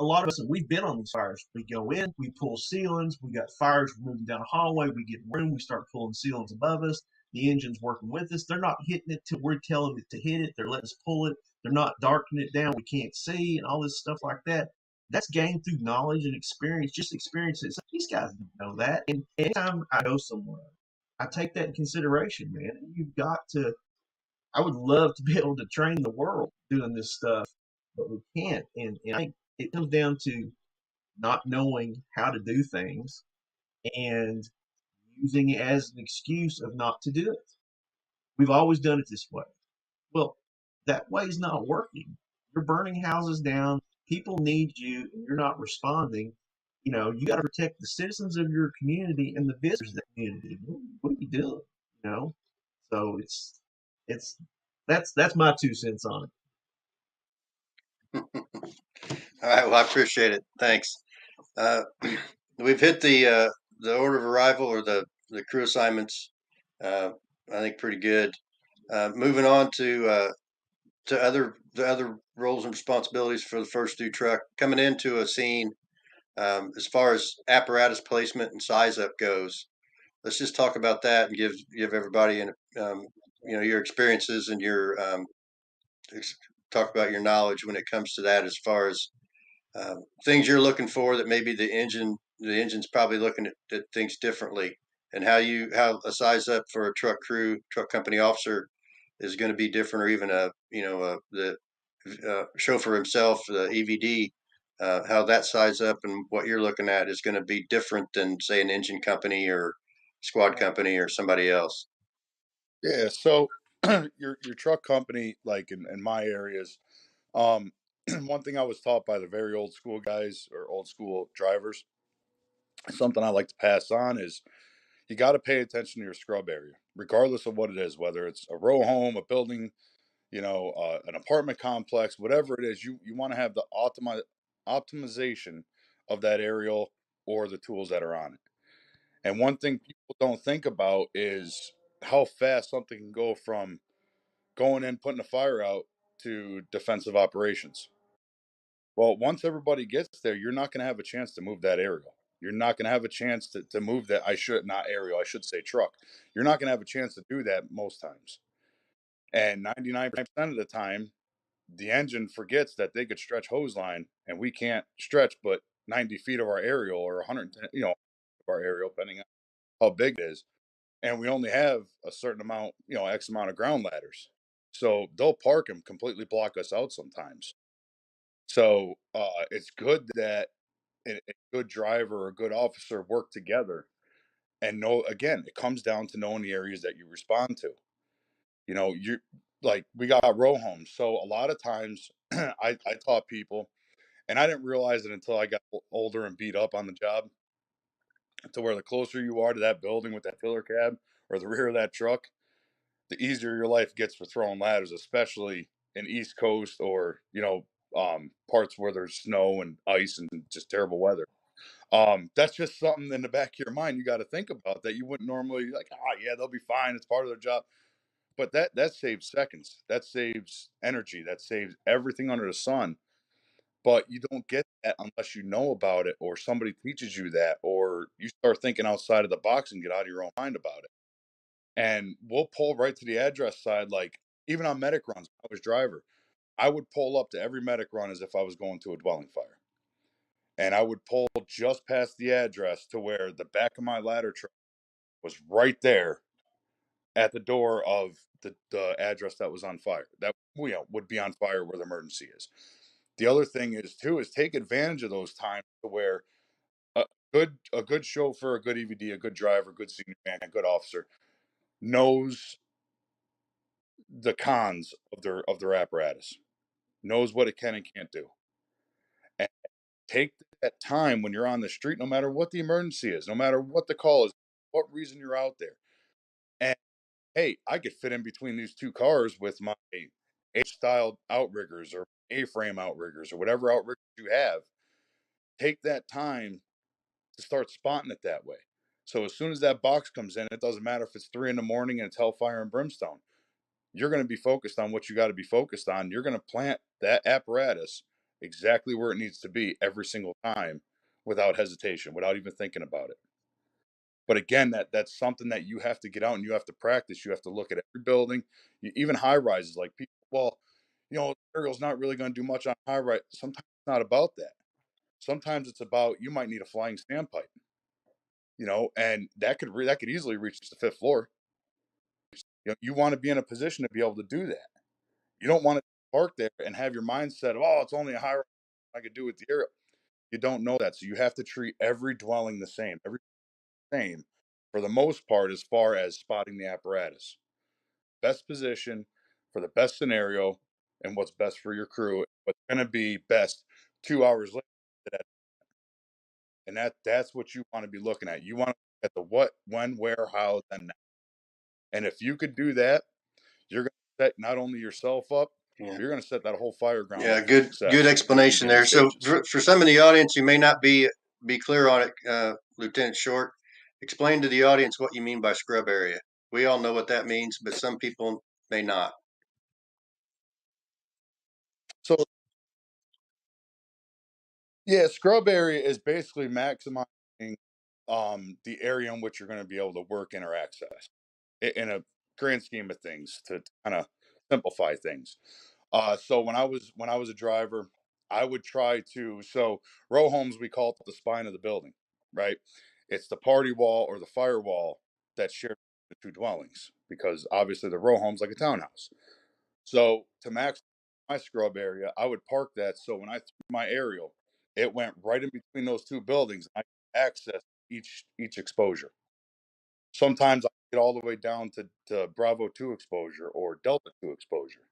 a lot of us, and we've been on these fires. We go in, we pull ceilings, we got fires moving down a hallway, we get room, we start pulling ceilings above us. The engine's working with us. They're not hitting it till we're telling it to hit it. They're letting us pull it. They're not darkening it down. We can't see and all this stuff like that. That's gained through knowledge and experience, just experiences. These guys don't know that. And anytime I go somewhere, I take that in consideration, man. You've got to, I would love to be able to train the world doing this stuff, but we can't. And I think it comes down to not knowing how to do things and using it as an excuse of not to do it. We've always done it this way. Well, that way is not working. You're burning houses down. People need you, and you're not responding. You got to protect the citizens of your community and the visitors of that community. What are you doing? So it's that's my 2 cents on it. All right. Well, I appreciate it. Thanks. Uh, we've hit the order of arrival or the crew assignments. I think pretty good. Moving on to the other roles and responsibilities for the first due truck coming into a scene. As far as apparatus placement and size up goes, let's just talk about that and give everybody your experiences and your talk about your knowledge when it comes to that as far as things you're looking for that maybe the engine's probably looking at things differently, and how a size up for a truck company officer is going to be different, or even the chauffeur himself, the EVD, how that size up and what you're looking at is going to be different than say an engine company or squad company or somebody else. Yeah. So your truck company, like in my areas, um, one thing I was taught by the very old school guys or old school drivers, something I like to pass on is you got to pay attention to your scrub area, regardless of what it is, whether it's a row home, a building, an apartment complex, whatever it is. You want to have the optimization of that aerial or the tools that are on it. And one thing people don't think about is how fast something can go from going in, putting a fire out to defensive operations. Well, once everybody gets there, you're not going to have a chance to move that aerial. You're not going to have a chance to move that. Not aerial, I should say truck. You're not going to have a chance to do that most times. And 99% of the time, the engine forgets that they could stretch hose line and we can't stretch but 90 feet of our aerial or 110, of our aerial, depending on how big it is. And we only have a certain amount, X amount of ground ladders. So they'll park and completely block us out sometimes. So it's good that a good driver or a good officer work together and know, again, it comes down to knowing the areas that you respond to. You like we got row homes. So a lot of times I taught people, and I didn't realize it until I got older and beat up on the job, to where the closer you are to that building with that filler cab or the rear of that truck, the easier your life gets for throwing ladders, especially in East Coast or parts where there's snow and ice and just terrible weather. That's just something in the back of your mind you got to think about that you wouldn't normally like. Yeah, they'll be fine. It's part of their job. But that saves seconds. That saves energy. That saves everything under the sun. But you don't get that unless you know about it or somebody teaches you that or you start thinking outside of the box and get out of your own mind about it. And we'll pull right to the address side, like even on medic runs, when I was driver, I would pull up to every medic run as if I was going to a dwelling fire. And I would pull just past the address to where the back of my ladder truck was right there at the door of the address that was on fire. That would be on fire where the emergency is. The other thing is too is take advantage of those times to where a good chauffeur, a good EVD, a good driver, a good senior man, a good officer knows the cons of their apparatus, knows what it can and can't do. And take that time when you're on the street, no matter what the emergency is, no matter what the call is, what reason you're out there. And hey, I could fit in between these two cars with my H-style outriggers or A-frame outriggers or whatever outriggers you have. Take that time to start spotting it that way. So as soon as that box comes in, it doesn't matter if it's 3 a.m. and it's hellfire and brimstone. You're going to be focused on what you got to be focused on. You're going to plant that apparatus exactly where it needs to be every single time without hesitation, without even thinking about it. But again, that's something that you have to get out and you have to practice. You have to look at every building, even high rises. Like people, well, aerial's not really going to do much on high rise. Sometimes it's not about that. Sometimes it's about you might need a flying standpipe, and that could easily reach the 5th floor. You want to be in a position to be able to do that. You don't want to park there and have your mindset of, it's only a high rise. I could do with the aerial. You don't know that, so you have to treat every dwelling the same, every same for the most part as far as spotting the apparatus. Best position for the best scenario and what's best for your crew, what's going to be best 2 hours later. And that's what you want to be looking at. You want to look at the what, when, where, how, then now. And if you could do that, you're going to set not only yourself up, you're going to set that whole fire ground Yeah, up for success good in explanation beginning there. So stages. for some of the audience who may not be clear on it, Lieutenant Short, explain to the audience what you mean by scrub area. We all know what that means, but some people may not. So yeah, scrub area is basically maximizing the area in which you're going to be able to work in or access in a grand scheme of things to kind of simplify things. So when I was a driver, I would try to row homes, we call it the spine of the building, right? It's the party wall or the firewall that shares the two dwellings because obviously the row home's like a townhouse. So to max my scrub area, I would park that so when I threw my aerial, it went right in between those two buildings. And I could access each exposure. Sometimes I get all the way down to Bravo 2 exposure or Delta 2 exposure,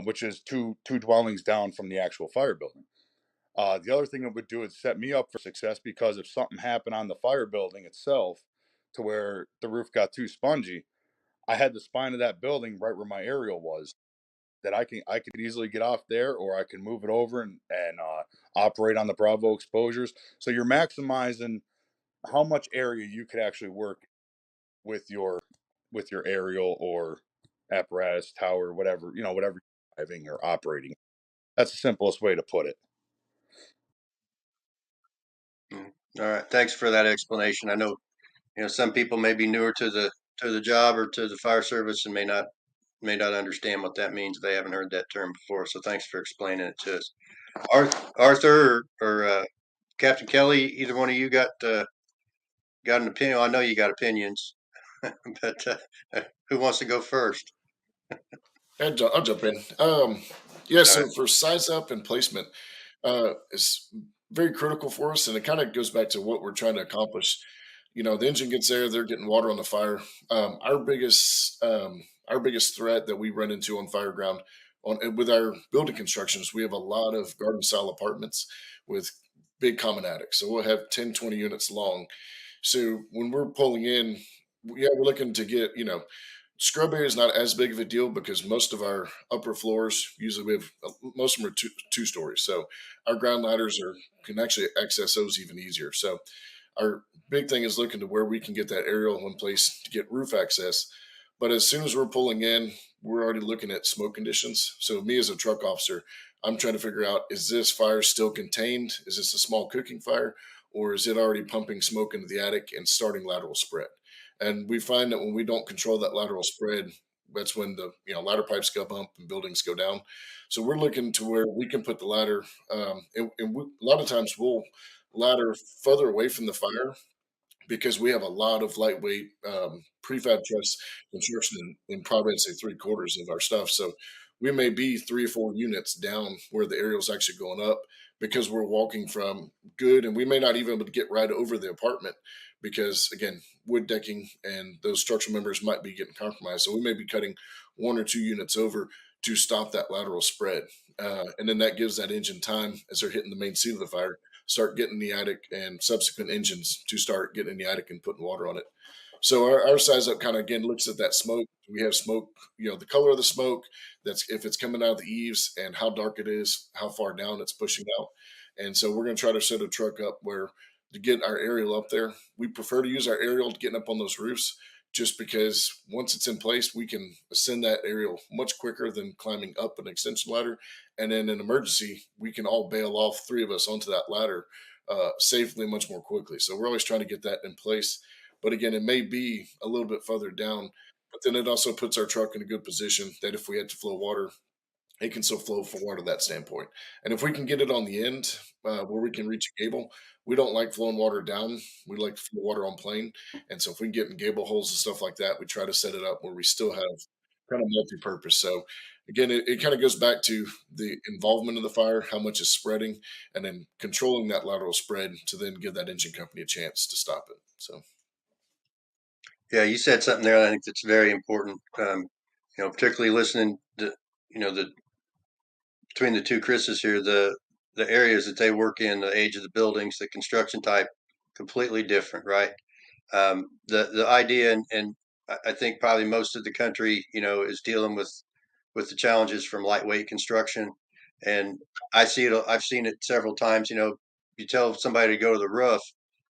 which is two dwellings down from the actual fire building. The other thing it would do is set me up for success because if something happened on the fire building itself to where the roof got too spongy, I had the spine of that building right where my aerial was that I could easily get off there or I can move it over and operate on the Bravo exposures. So you're maximizing how much area you could actually work with your aerial or apparatus tower, whatever you're driving or operating. That's the simplest way to put it. All right, thanks for that explanation. I know some people may be newer to the job or to the fire service and may not understand what that means. They haven't heard that term before. So thanks for explaining it to us. Arthur or Captain Kelly, either one of you got an opinion? I know you got opinions, but who wants to go first? I'll jump in. Yeah, All so right. for size up and placement, is very critical for us, and it kind of goes back to what we're trying to accomplish. The engine gets there; they're getting water on the fire. Our biggest threat that we run into on fireground with our building constructions, we have a lot of garden style apartments with big common attics. So we'll have 10, 20 units long. So when we're pulling in, yeah, we're looking to get Scrub area is not as big of a deal because most of our upper floors, usually we have, most of them are two stories. So our ground ladders can actually access those even easier. So our big thing is looking to where we can get that aerial in place to get roof access. But as soon as we're pulling in, we're already looking at smoke conditions. So me as a truck officer, I'm trying to figure out, is this fire still contained? Is this a small cooking fire? Or is it already pumping smoke into the attic and starting lateral spread? And we find that when we don't control that lateral spread, that's when the ladder pipes go up and buildings go down. So we're looking to where we can put the ladder, a lot of times we'll ladder further away from the fire because we have a lot of lightweight prefab truss construction in probably I'd say three quarters of our stuff. So we may be 3 or 4 units down where the aerial's actually going up because we're walking from good, and we may not even be able to get right over the apartment because again, wood decking and those structural members might be getting compromised. So we may be cutting 1 or 2 units over to stop that lateral spread. And then that gives that engine time as they're hitting the main seat of the fire, start getting the attic and subsequent engines to start getting in the attic and putting water on it. So our size up kind of again looks at that smoke. We have smoke, the color of the smoke, that's if it's coming out of the eaves and how dark it is, how far down it's pushing out. And so we're going to try to set a truck up where to get our aerial up there. We prefer to use our aerial to getting up on those roofs just because once it's in place, we can ascend that aerial much quicker than climbing up an extension ladder. And in an emergency, we can all bail off, 3 of us onto that ladder safely, much more quickly. So we're always trying to get that in place. But again, it may be a little bit further down, but then it also puts our truck in a good position that if we had to flow water, it can still flow for water that standpoint. And if we can get it on the end where we can reach a gable, we don't like flowing water down. We like to flow water on plane. And so if we can get in gable holes and stuff like that, we try to set it up where we still have kind of multi-purpose. So again, it kind of goes back to the involvement of the fire, how much is spreading, and then controlling that lateral spread to then give that engine company a chance to stop it. So Yeah, you said something there I think that's very important. Particularly listening to, the between the two Chris's here, the areas that they work in, the age of the buildings, the construction type, completely different, right? The idea, and I think probably most of the country, is dealing with the challenges from lightweight construction, and I've seen it several times. You tell somebody to go to the roof,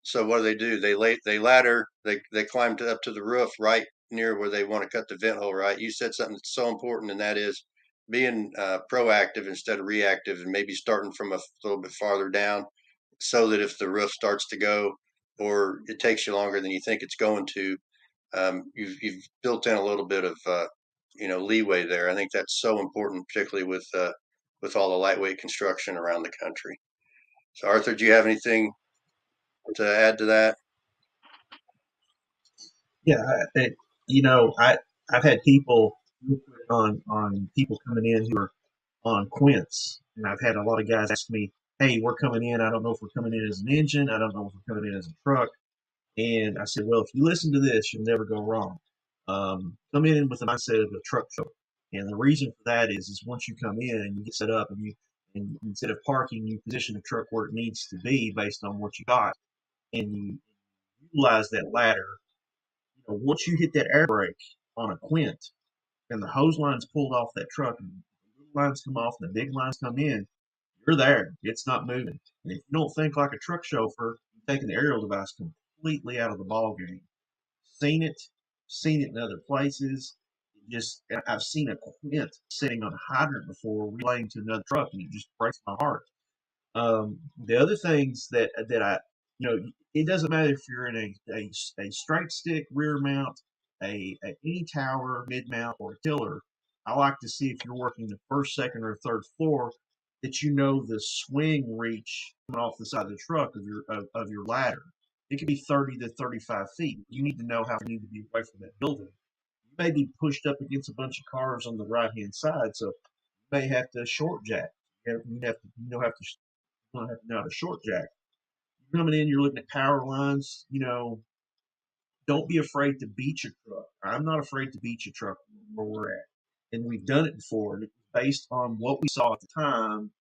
so what do? They ladder, they climb up to the roof right near where they want to cut the vent hole. Right? You said something that's so important, and that is being proactive instead of reactive, and maybe starting from a little bit farther down, so that if the roof starts to go or it takes you longer than you think it's going to, you've built in a little bit of leeway there. I think that's so important, particularly with all the lightweight construction around the country. So, Arthur, do you have anything to add to that? Yeah, I've had people on people coming in who are on quints, and I've had a lot of guys ask me, "Hey, we're coming in. I don't know if we're coming in as an engine. I don't know if we're coming in as a truck." And I said, "Well, if you listen to this, you'll never go wrong. Come in with the mindset of a truck show, and the reason for that is once you come in and you get set up and instead of parking, you position the truck where it needs to be based on what you got, and you utilize that ladder. Once you hit that air brake on a quint and the hose line's pulled off that truck and the little lines come off and the big lines come in, you're there. It's not moving. And if you don't think like a truck chauffeur, you're taking the aerial device completely out of the ball game. Seen it, seen it in other places. I've seen a quint sitting on a hydrant before relaying to another truck, and it just breaks my heart. The other things that it doesn't matter if you're in a straight stick rear mount, any tower mid mount or a tiller. I like to see if you're working the first, second, or third floor that you know the swing reach coming off the side of the truck of your ladder. It could be 30 to 35 feet. You need to know how you need to be away from that building. You may be pushed up against a bunch of cars on the right hand side, so you may have to short jack. You have to know how to short jack. You're coming in, you're looking at power lines. Don't be afraid to beach a truck. I'm not afraid to beach a truck where we're at, and we've done it before. And it was based on what we saw at the time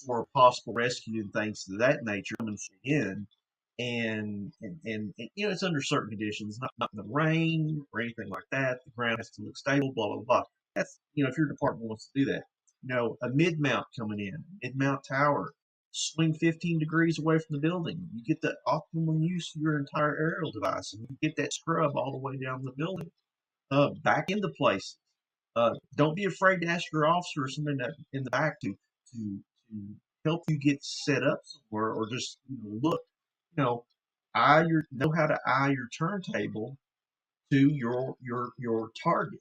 for possible rescue and things of that nature coming in. and you know, it's under certain conditions, not in the rain or anything like that. The ground has to look stable, blah blah blah. That's, you know, if your department wants to do that. You know, a mid mount coming in, mid mount tower, swing 15 degrees away from the building. You get the optimum use of your entire aerial device, and you get that scrub all the way down the building. Back into place. Don't be afraid to ask your officer or somebody in the back to help you get set up somewhere, or just, you know, look, you know, know how to eye your turntable to your target.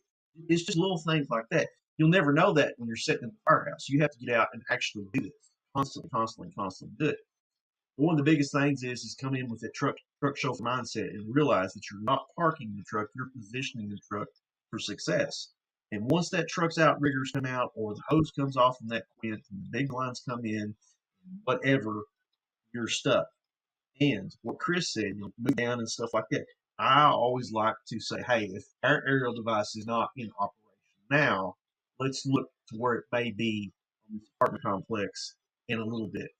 It's just little things like that. You'll never know that when you're sitting in the firehouse. You have to get out and actually do this constantly do it. One of the biggest things is come in with that truck chauffeur mindset and realize that you're not parking the truck, you're positioning the truck for success. And once that truck's out, riggers come out, or the hose comes off from that quint, and the big lines come in, whatever, you're stuck. And what Kris said, you know, move down and stuff like that. I always like to say, hey, if our aerial device is not in operation now, let's look to where it may be on this apartment complex in a little bit.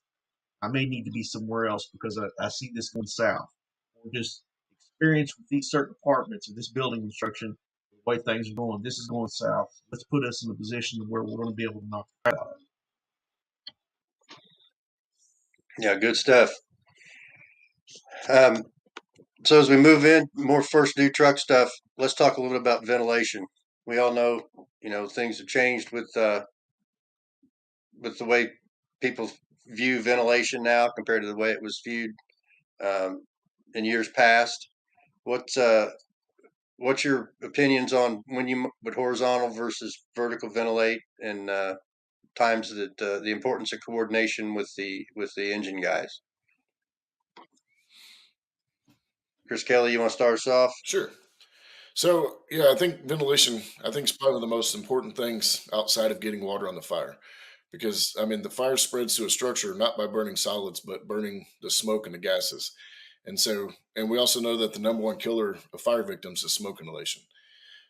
I may need to be somewhere else because I see this going south. Or just experience with these certain apartments or this building construction, the way things are going, this is going south. Let's put us in a position where we're going to be able to knock it out. Yeah, good stuff. So as we move in more first new truck stuff, let's talk a little bit about ventilation. We all know, you know, things have changed with the way people view ventilation now compared to the way it was viewed in years past. What's your opinions on when you would horizontal versus vertical ventilate, and times that the importance of coordination with the engine guys? Chris Kelly, you want to start us off? Sure. So yeah, I think ventilation, I think, is probably the most important things outside of getting water on the fire, because I mean the fire spreads to a structure not by burning solids but burning the smoke and the gases, and so, and we also know that the number one killer of fire victims is smoke inhalation.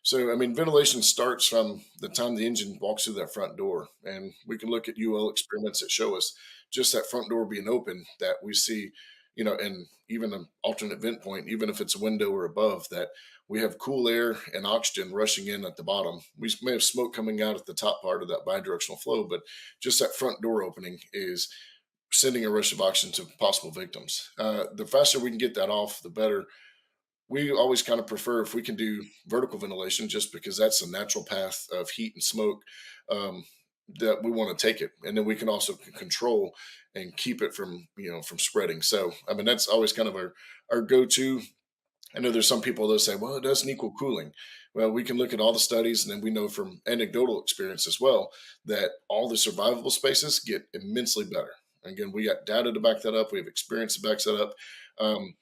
So I mean ventilation starts from the time the engine walks through that front door, and we can look at UL experiments that show us just that front door being open, that we see, you know, and even an alternate vent point, even if it's a window or above, that we have cool air and oxygen rushing in at the bottom. We may have smoke coming out at the top part of that bidirectional flow, but just that front door opening is sending a rush of oxygen to possible victims. The faster we can get that off, the better. We always kind of prefer if we can do vertical ventilation, just because that's a natural path of heat and smoke, um, that we want to take it, and then we can also control and keep it from, you know, from spreading. So I mean that's always kind of our go-to. I know there's some people that say, well, it doesn't equal cooling. Well, we can look at all the studies, and then we know from anecdotal experience as well that all the survivable spaces get immensely better. Again, we got data to back that up. We have experience that backs that up.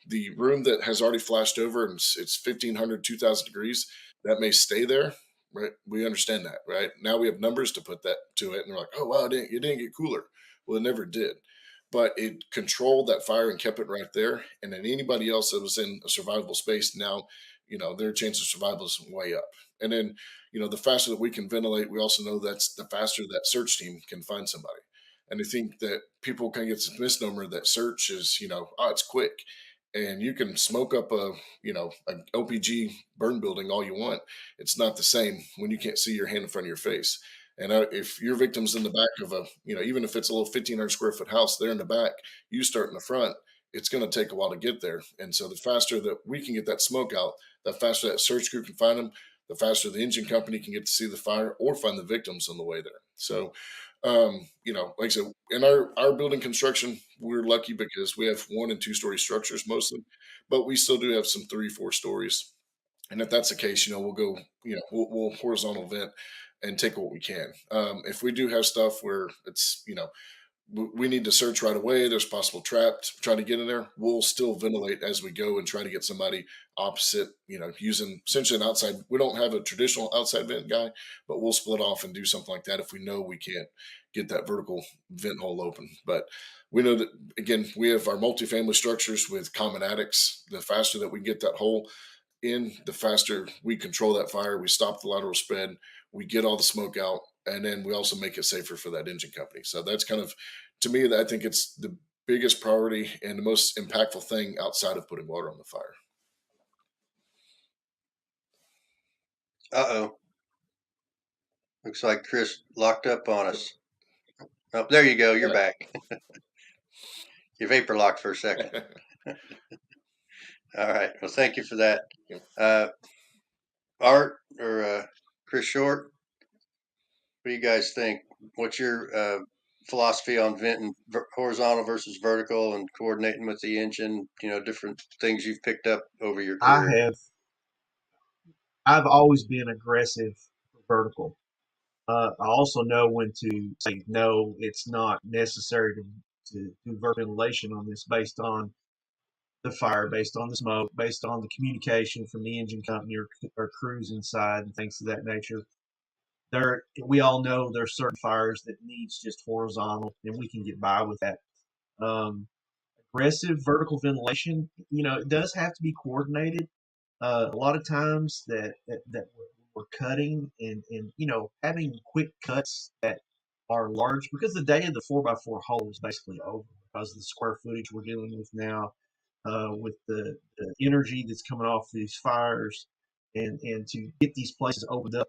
The room that has already flashed over and it's 1,500, 2,000 degrees, that may stay there, right? We understand that, right? Now we have numbers to put that to it, and they're like, oh, wow, it didn't get cooler. Well, it never did, but it controlled that fire and kept it right there. And then anybody else that was in a survivable space now, you know, their chance of survival is way up. And then, you know, the faster that we can ventilate, we also know that's the faster that search team can find somebody. And I think that people can get this misnomer that search is, you know, oh, it's quick. And you can smoke up a, you know, an LPG burn building all you want. It's not the same when you can't see your hand in front of your face. And if your victim's in the back of a, you know, even if it's a little 1,500 square foot house, they're in the back, you start in the front, it's going to take a while to get there. And so the faster that we can get that smoke out, the faster that search crew can find them, the faster the engine company can get to see the fire or find the victims on the way there. So, you know, like I said, in our building construction, we're lucky because we have 1 and 2 story structures mostly, but we still do have some 3, 4 stories. And if that's the case, you know, we'll go, you know, we'll horizontal vent and take what we can. If we do have stuff where it's, you know, we need to search right away, there's possible trap to try to get in there, we'll still ventilate as we go and try to get somebody opposite, you know, using essentially an outside. We don't have a traditional outside vent guy, but we'll split off and do something like that if we know we can't get that vertical vent hole open. But we know that, again, we have our multifamily structures with common attics. The faster that we get that hole in, the faster we control that fire. We stop the lateral spread, we get all the smoke out, and then we also make it safer for that engine company. So that's kind of, to me, I think it's the biggest priority and the most impactful thing outside of putting water on the fire. Uh-oh. Looks like Kris locked up on us. Oh, there you go. You're back. You vapor locked for a second. All right. Well, thank you for that. Art or Kris Short, what do you guys think? What's your philosophy on venting horizontal versus vertical and coordinating with the engine? Different things you've picked up over your career. I've always been aggressive for vertical. I also know when to say no. It's not necessary to do vertical ventilation on this based on the fire, based on the smoke, based on the communication from the engine company or crews inside and things of that nature. We all know there's certain fires that needs just horizontal, and we can get by with that. Aggressive vertical ventilation, it does have to be coordinated. A lot of times that we're cutting and having quick cuts that are large, because the day of the 4x4 hole is basically over because of the square footage we're dealing with now, with the energy that's coming off these fires, and to get these places opened up.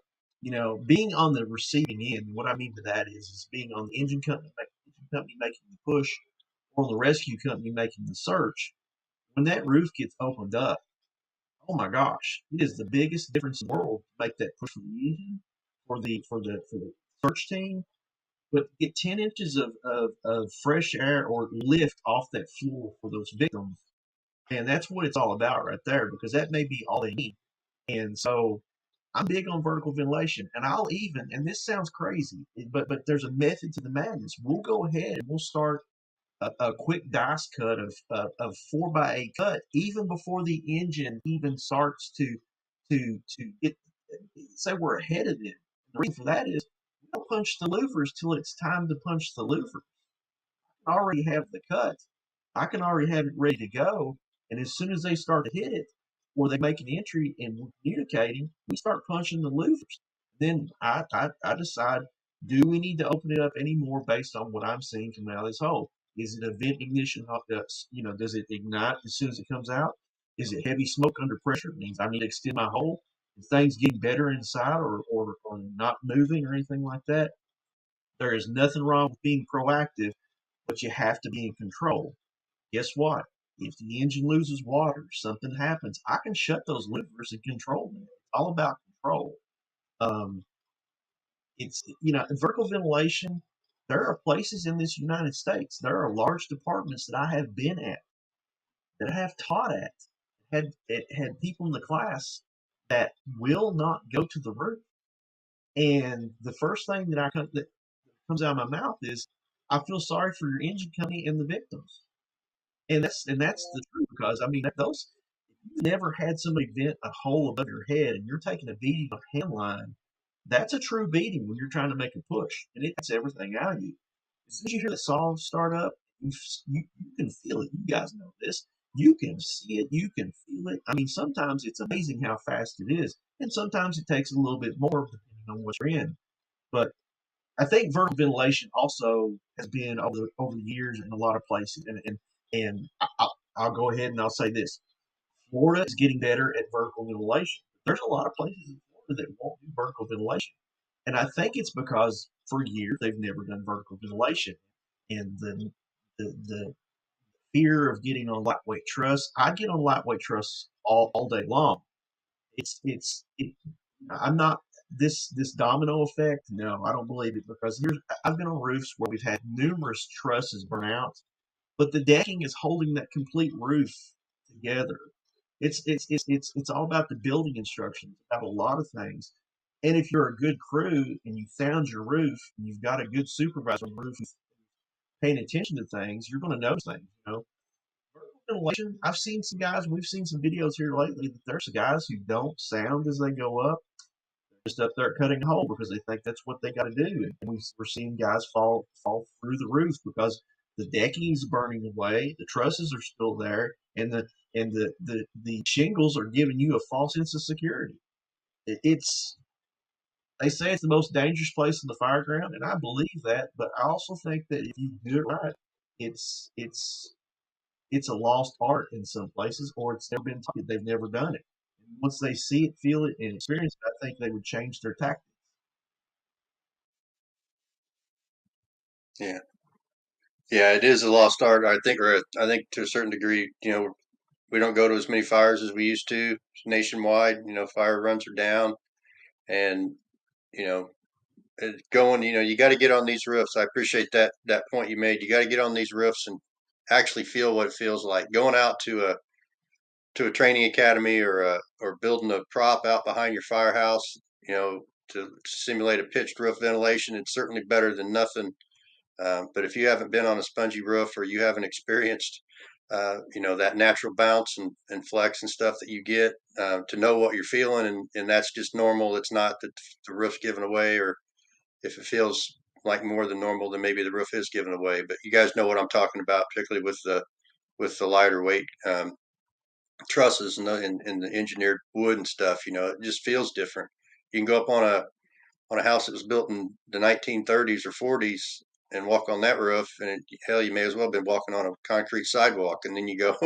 Being on the receiving end, what I mean by that is being on the engine company making the push, or the rescue company making the search. When that roof gets opened up, oh my gosh, it is the biggest difference in the world to make that push for the engine, for the search team. But get 10 inches of fresh air or lift off that floor for those victims. And that's what it's all about right there, because that may be all they need. And so I'm big on vertical ventilation, and and this sounds crazy, but there's a method to the madness. We'll go ahead and we'll start a quick dice cut of 4x8 cut even before the engine even starts to get. Say we're ahead of it. The reason for that is we don't punch the louvers till it's time to punch the louvers. I already have the cut. I can already have it ready to go, and as soon as they start to hit it, or they make an entry and we're communicating, we start punching the louvers. Then I decide, do we need to open it up anymore based on what I'm seeing coming out of this hole? Is it a vent ignition? Does it ignite as soon as it comes out? Is it heavy smoke under pressure? It means I need to extend my hole. Is things getting better inside or not moving or anything like that? There is nothing wrong with being proactive, but you have to be in control. Guess what? If the engine loses water, something happens, I can shut those louvers and control them. It's all about control. It's vertical ventilation. There are places in this United States. There are large departments that I have been at, that I have taught at, had people in the class that will not go to the roof. And the first thing that comes out of my mouth is, I feel sorry for your engine company and the victims. And that's the truth, because I mean, those, you've never had somebody vent a hole above your head and you're taking a beating on a hand line. That's a true beating when you're trying to make a push, and it gets everything out of you. As soon as you hear the saw start up, you can feel it. You guys know this. You can see it. You can feel it. I mean, sometimes it's amazing how fast it is, and sometimes it takes a little bit more depending on what you're in. But I think vertical ventilation also has been over the years in a lot of places, and I'll go ahead and I'll say this: Florida is getting better at vertical ventilation. There's a lot of places in Florida that won't do vertical ventilation, and I think it's because for years they've never done vertical ventilation, and the fear of getting on lightweight truss. I get on lightweight truss all day long. I'm not this domino effect. No, I don't believe it, because I've been on roofs where we've had numerous trusses burn out, but the decking is holding that complete roof together. It's all about the building instructions, about a lot of things. And if you're a good crew and you found your roof and you've got a good supervisor on the roof who's paying attention to things, you're going to notice things. Vertical ventilation. We've seen some videos here lately that there's guys who don't sound as they go up. They're just up there cutting a hole because they think that's what they got to do. And we're seeing guys fall through the roof because the decking is burning away, the trusses are still there, and the shingles are giving you a false sense of security. They say it's the most dangerous place in the fireground, and I believe that, but I also think that if you do it right, it's a lost art in some places, or it's never been taught. They've never done it. Once they see it, feel it, and experience it, I think they would change their tactics. Yeah. Yeah, it is a lost art. I think to a certain degree, we don't go to as many fires as we used to nationwide. Fire runs are down, and you know, going. You got to get on these roofs. I appreciate that point you made. You got to get on these roofs and actually feel what it feels like going out to a training academy or building a prop out behind your firehouse. To simulate a pitched roof ventilation. It's certainly better than nothing. But if you haven't been on a spongy roof or you haven't experienced, that natural bounce and flex and stuff that you get, to know what you're feeling, and that's just normal. It's not that the roof's given away, or if it feels like more than normal, then maybe the roof is given away. But you guys know what I'm talking about, particularly with the lighter weight trusses and the engineered wood and stuff. It just feels different. You can go up on a house that was built in the 1930s or 40s and walk on that roof, and hell, you may as well have been walking on a concrete sidewalk. And then you go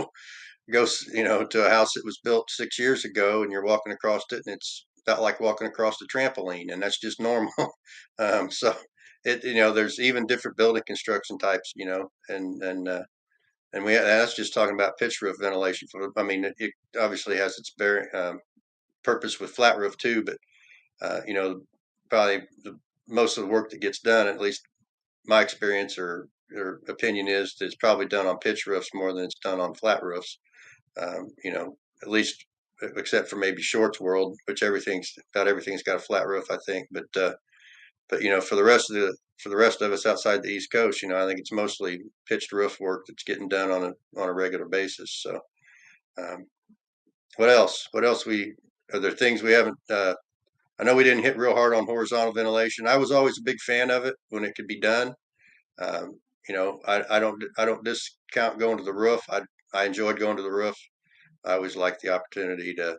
to a house that was built 6 years ago, and you're walking across it, and it's about like walking across the trampoline, and that's just normal. So there's even different building construction types, and that's just talking about pitch roof ventilation. I mean, it obviously has its purpose with flat roof too, but probably most of the work that gets done, at least my experience or opinion, is that it's probably done on pitch roofs more than it's done on flat roofs. At least except for maybe Short's world, which everything's got a flat roof, I think. But for the rest of us outside the East Coast, I think it's mostly pitched roof work that's getting done on a regular basis. So, um, what else? Are there things we haven't? I know we didn't hit real hard on horizontal ventilation. I was always a big fan of it when it could be done. I don't discount going to the roof. I enjoyed going to the roof. I always liked the opportunity to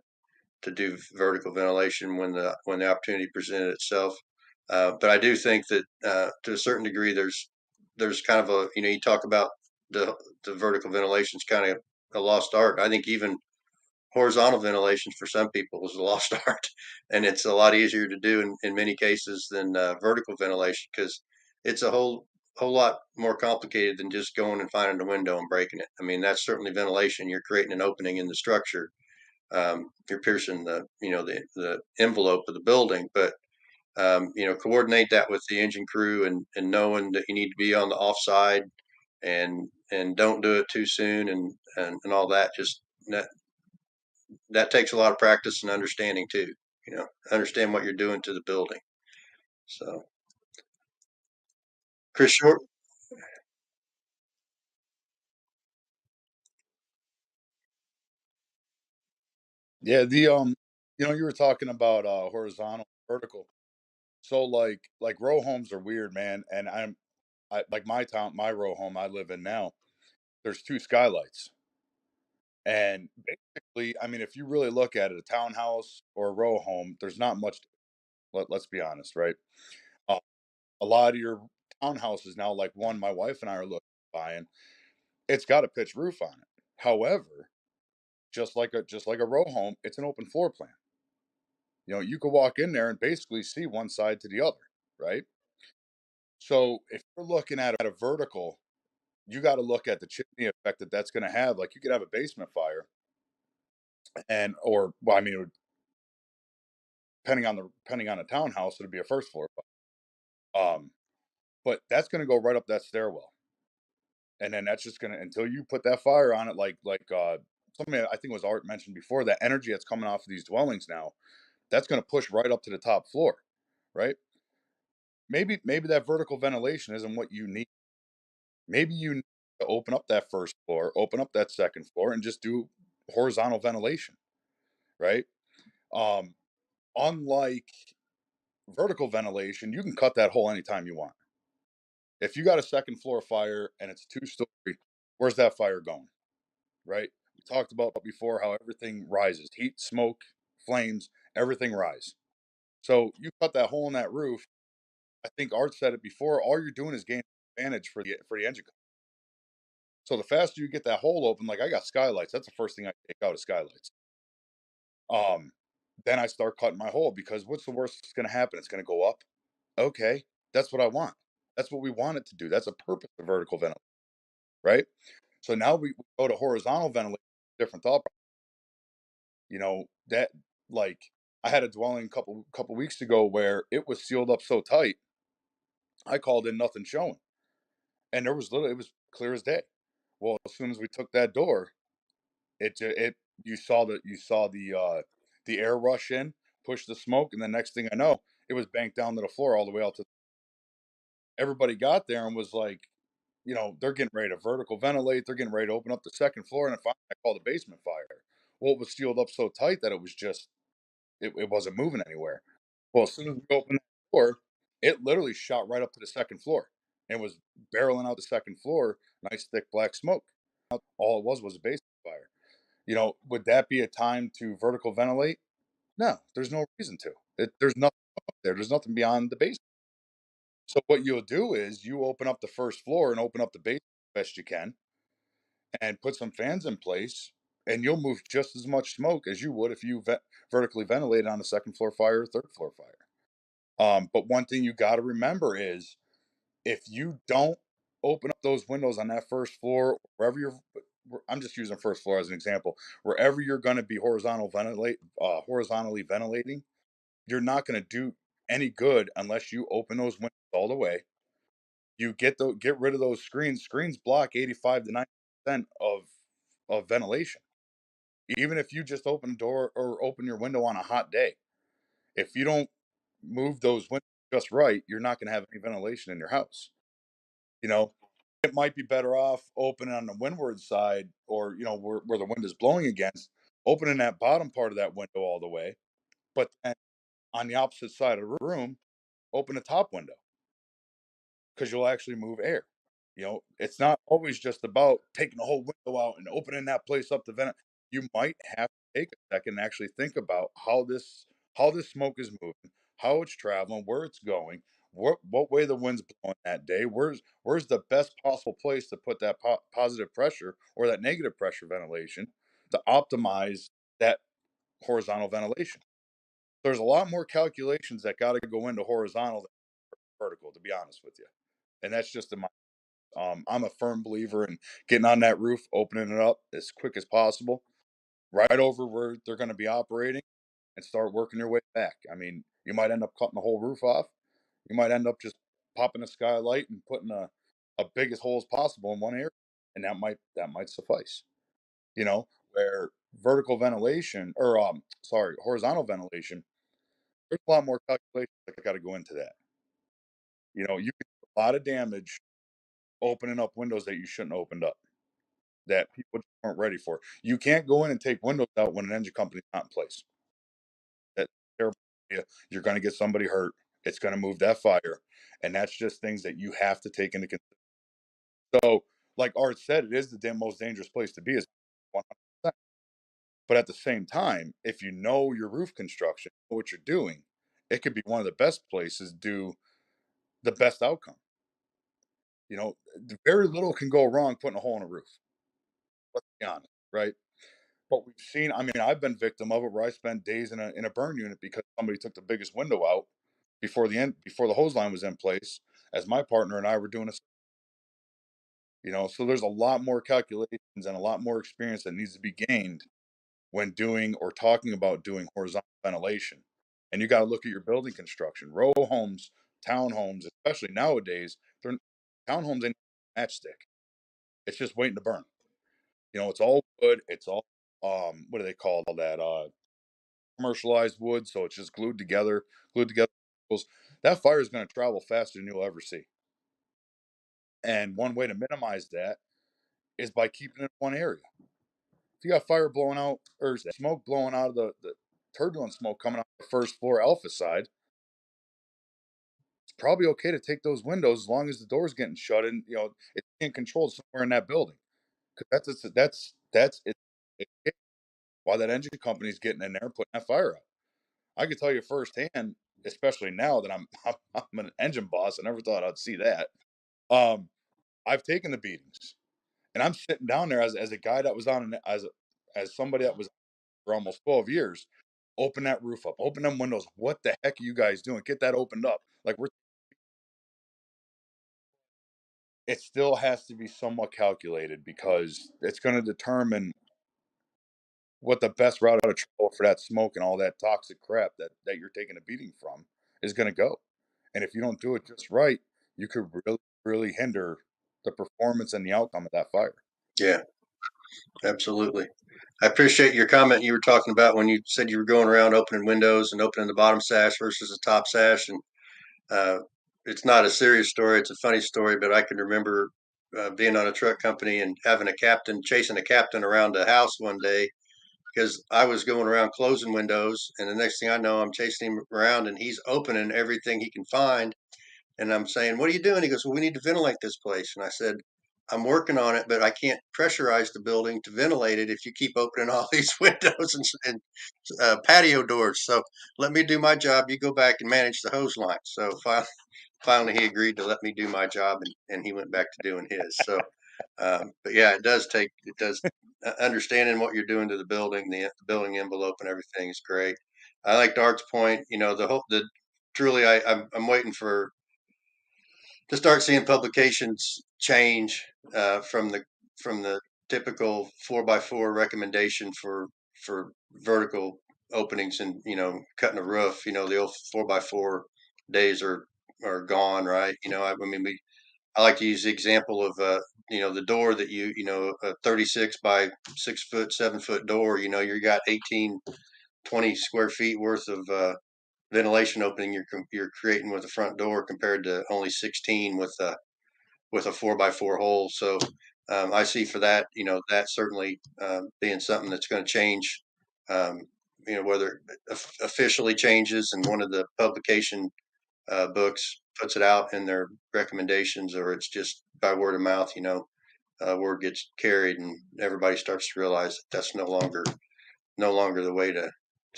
do vertical ventilation when the opportunity presented itself. But I do think that to a certain degree, there's kind of you talk about the vertical ventilation is kind of a lost art. I think even horizontal ventilation for some people is a lost art, and it's a lot easier to do in many cases than vertical ventilation, because it's a whole lot more complicated than just going and finding a window and breaking it. I mean, that's certainly ventilation. You're creating an opening in the structure. You're piercing the envelope of the building, but coordinate that with the engine crew, and knowing that you need to be on the offside, and don't do it too soon, and all that. Just that takes a lot of practice and understanding too. Understand what you're doing to the building. So, Chris Short. Yeah, you were talking about horizontal, vertical. So like row homes are weird, man. And I like my row home I live in now. There's two skylights, and basically, I mean, if you really look at it, a townhouse or a row home, there's not much. Let's be honest, right? Uh, a lot of your townhouses now, like one my wife and I are looking at buying, it's got a pitched roof on it. However, just like a row home, it's an open floor plan. You could walk in there and basically see one side to the other, right? So if you're looking at a vertical, you got to look at the chimney effect that's going to have. Like you could have a basement fire, and or well, I mean, depending on a townhouse, it'd be a first floor fire. But that's going to go right up that stairwell, and then that's just going to, until you put that fire on it, like something I think was Art mentioned before, that energy that's coming off of these dwellings now, that's going to push right up to the top floor, right? Maybe that vertical ventilation isn't what you need. Maybe you need to open up that first floor, open up that second floor, and just do horizontal ventilation, right? Um, Unlike vertical ventilation, you can cut that hole anytime you want. If you got a second floor fire and it's 2 story, where's that fire going, right? We talked about before how everything rises: heat, smoke, flames, everything rise. So you cut that hole in that roof. I think Art said it before. All you're doing is gaining advantage for the engine. So the faster you get that hole open, like I got skylights. That's the first thing I take out is skylights. Um, then I start cutting my hole because what's the worst that's going to happen? It's going to go up. Okay, that's what I want. That's what we want it to do. That's a purpose of vertical ventilation, right? So now we go to horizontal ventilation, different thought. That like I had a dwelling couple weeks ago where it was sealed up so tight. I called in nothing showing, and it was clear as day. Well, as soon as we took that door, it you saw the air rush in, push the smoke, and the next thing I know, it was banked down to the floor all the way out to. Everybody got there and was like, they're getting ready to vertical ventilate. They're getting ready to open up the second floor, and I called the basement fire. Well, it was sealed up so tight that it was just it wasn't moving anywhere. Well, as soon as we opened the door, it literally shot right up to the second floor and was barreling out the second floor, nice thick black smoke. All it was a basement fire. Would that be a time to vertical ventilate? No, there's no reason to. There's nothing up there. There's nothing beyond the basement. So what you'll do is you open up the first floor and open up the basement best you can, and put some fans in place, and you'll move just as much smoke as you would if you vertically ventilated on a second floor fire or third floor fire. But one thing you got to remember is if you don't open up those windows on that first floor, wherever I'm just using first floor as an example, wherever you're going to be horizontally ventilating, you're not going to do any good unless you open those windows all the way. You get rid of those screens. Screens block 85 to 90% of ventilation. Even if you just open a door or open your window on a hot day, if you don't move those windows just right, you're not going to have any ventilation in your house. You know, it might be better off opening on the windward side or, where the wind is blowing against, opening that bottom part of that window all the way. But then on the opposite side of the room, open the top window because you'll actually move air. It's not always just about taking the whole window out and opening that place up to vent. You might have to take a second and actually think about how this smoke is moving, how it's traveling, where it's going, what way the wind's blowing that day. Where's the best possible place to put that positive pressure or that negative pressure ventilation to optimize that horizontal ventilation. There's a lot more calculations that got to go into horizontal than vertical, to be honest with you. And that's just in my I'm a firm believer in getting on that roof, opening it up as quick as possible, right over where they're going to be operating, and start working your way back. I mean, you might end up cutting the whole roof off. You might end up just popping a skylight and putting a big as hole as possible in one area, and that might suffice. Where vertical ventilation or horizontal ventilation, there's a lot more calculations that got to go into that. You can do a lot of damage opening up windows that you shouldn't have opened up, that people just weren't ready for. You can't go in and take windows out when an engine company's not in place. That's a terrible idea. You're going to get somebody hurt. It's going to move that fire, and that's just things that you have to take into consideration. So, like Art said, it is the most dangerous place to be. Is 100%. But at the same time, if you know your roof construction, know what you're doing, it could be one of the best places to do the best outcome. Very little can go wrong putting a hole in a roof. Let's be honest, right? But we've seen, I mean, I've been victim of it where I spent days in a burn unit because somebody took the biggest window out before the hose line was in place as my partner and I were doing so there's a lot more calculations and a lot more experience that needs to be gained when doing or talking about doing horizontal ventilation. And you got to look at your building construction, row homes, townhomes, especially nowadays, townhomes ain't matchstick. It's just waiting to burn. It's all wood. It's all what do they call that? Commercialized wood, so it's just glued together. That fire is going to travel faster than you'll ever see. And one way to minimize that is by keeping it in one area. If you got fire blowing out or smoke blowing out of the turbulent smoke coming out the first floor alpha side, it's probably okay to take those windows as long as the door's getting shut and it's being controlled somewhere in that building. Because that's it, why that engine company's getting in there and putting that fire out. I can tell you firsthand, especially now that I'm an engine boss. I never thought I'd see that. I've taken the beatings, And I'm sitting down there as a guy that was on as somebody that was for almost 12 years. Open that roof up, open them windows. What the heck are you guys doing? Get that opened up. Like it still has to be somewhat calculated because it's going to determine what the best route of travel for that smoke and all that toxic crap that you're taking a beating from is going to go. And if you don't do it just right, you could really, really hinder the performance and the outcome of that fire. Yeah, absolutely. I appreciate your comment you were talking about when you said you were going around opening windows and opening the bottom sash versus the top sash. And it's not a serious story. It's a funny story, but I can remember being on a truck company and having chasing a captain around a house one day because I was going around closing windows. And the next thing I know, I'm chasing him around and he's opening everything he can find. And I'm saying, "What are you doing?" He goes, "Well, we need to ventilate this place." And I said, "I'm working on it, but I can't pressurize the building to ventilate it if you keep opening all these windows and patio doors. So let me do my job. You go back and manage the hose line." So finally, he agreed to let me do my job, and he went back to doing his. So, but yeah, it does understanding what you're doing to the building, the building envelope, and everything is great. I like Dart's point. Truly, I'm waiting to start seeing publications change from the typical 4x4 recommendation for vertical openings and cutting a roof. The old 4x4 days are gone, right? I mean I like to use the example of the door that a 36 by 6 foot 7 foot door. You got 18, 20 square feet worth of ventilation opening you're creating with the front door compared to only 16 with a 4x4 hole. So I see for that, that certainly being something that's going to change. Whether it officially changes and one of the publication books puts it out in their recommendations, or it's just by word of mouth. Word gets carried, and everybody starts to realize that that's no longer the way to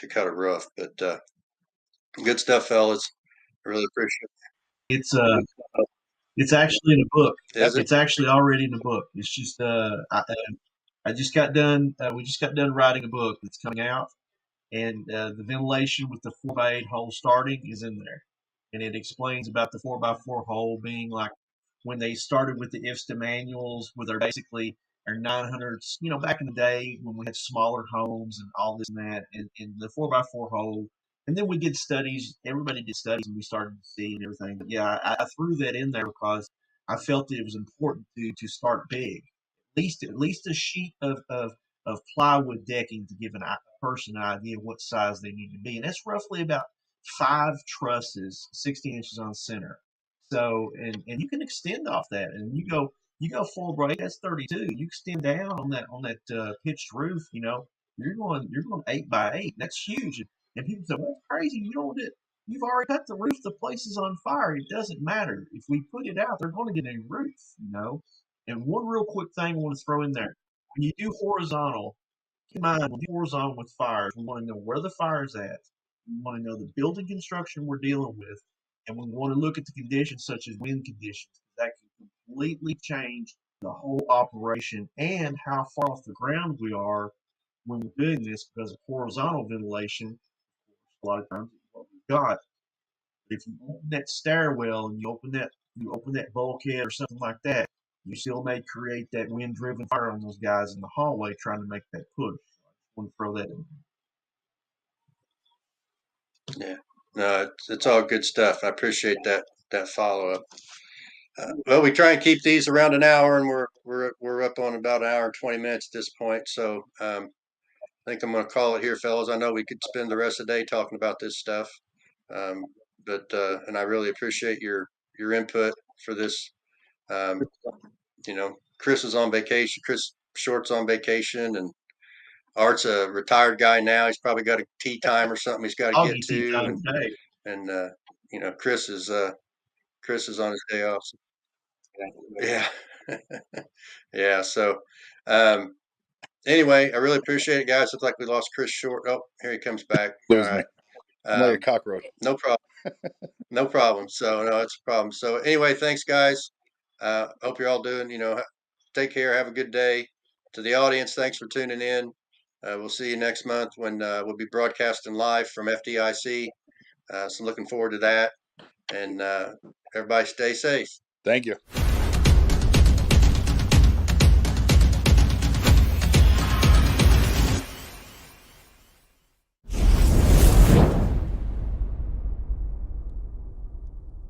cut a roof. But good stuff, fellas. I really appreciate It's it's actually in a book. it. Is it? It's actually already in the book. It's just I just got done. We just got done writing a book that's coming out, and the ventilation with the 4x8 hole starting is in there, and it explains about the 4x4 hole being like when they started with the IFSTA manuals, where they're basically our 900s. Back in the day when we had smaller homes and all this and that, and the 4x4 hole. And then we did studies. Everybody did studies, and we started to see and everything. But yeah, I threw that in there because I felt that it was important to start big. At least a sheet of plywood decking to give a person an idea of what size they need to be. And that's roughly about 5 trusses, 60 inches on center. So, and you can extend off that. And you go 4x8, that's 32. You extend down on that pitched roof, you're going 8x8. That's huge. And people say, well, that's crazy. You've already cut the roof. The place is on fire. It doesn't matter. If we put it out, they're going to get a roof. And one real quick thing I want to throw in there. When you do horizontal, keep in mind, when you do horizontal with fires, we want to know where the fire's at. We want to know the building construction we're dealing with. And we want to look at the conditions such as wind conditions. That can completely change the whole operation and how far off the ground we are when we're doing this, because of horizontal ventilation, a lot of times is what we've got. But if you open that stairwell and you open that bulkhead or something like that, you still may create that wind-driven fire on those guys in the hallway trying to make that push. I just want to throw that in. Yeah. No, it's all good stuff. I appreciate that follow up. Well, we try and keep these around an hour, and we're up on about an hour and 20 minutes at this point. So I think I'm going to call it here, fellas. I know we could spend the rest of the day talking about this stuff, um, but and I really appreciate your input for this. Um, Kris is on vacation. Kris Short's on vacation, and Art's a retired guy now. He's probably got a tea time or something he's got to I'll get get to, time today. and Kris is on his day off. So, yeah, yeah. So um, anyway, I really appreciate it, guys. Looks like we lost Kris Short. Oh, here he comes back. All Lose me. right. I'm like a cockroach. No problem. No problem. So no, it's a problem. So anyway, thanks, guys. Hope you're all doing take care. Have a good day. To the audience, thanks for tuning in. We'll see you next month when we'll be broadcasting live from FDIC. So looking forward to that. And everybody stay safe. Thank you.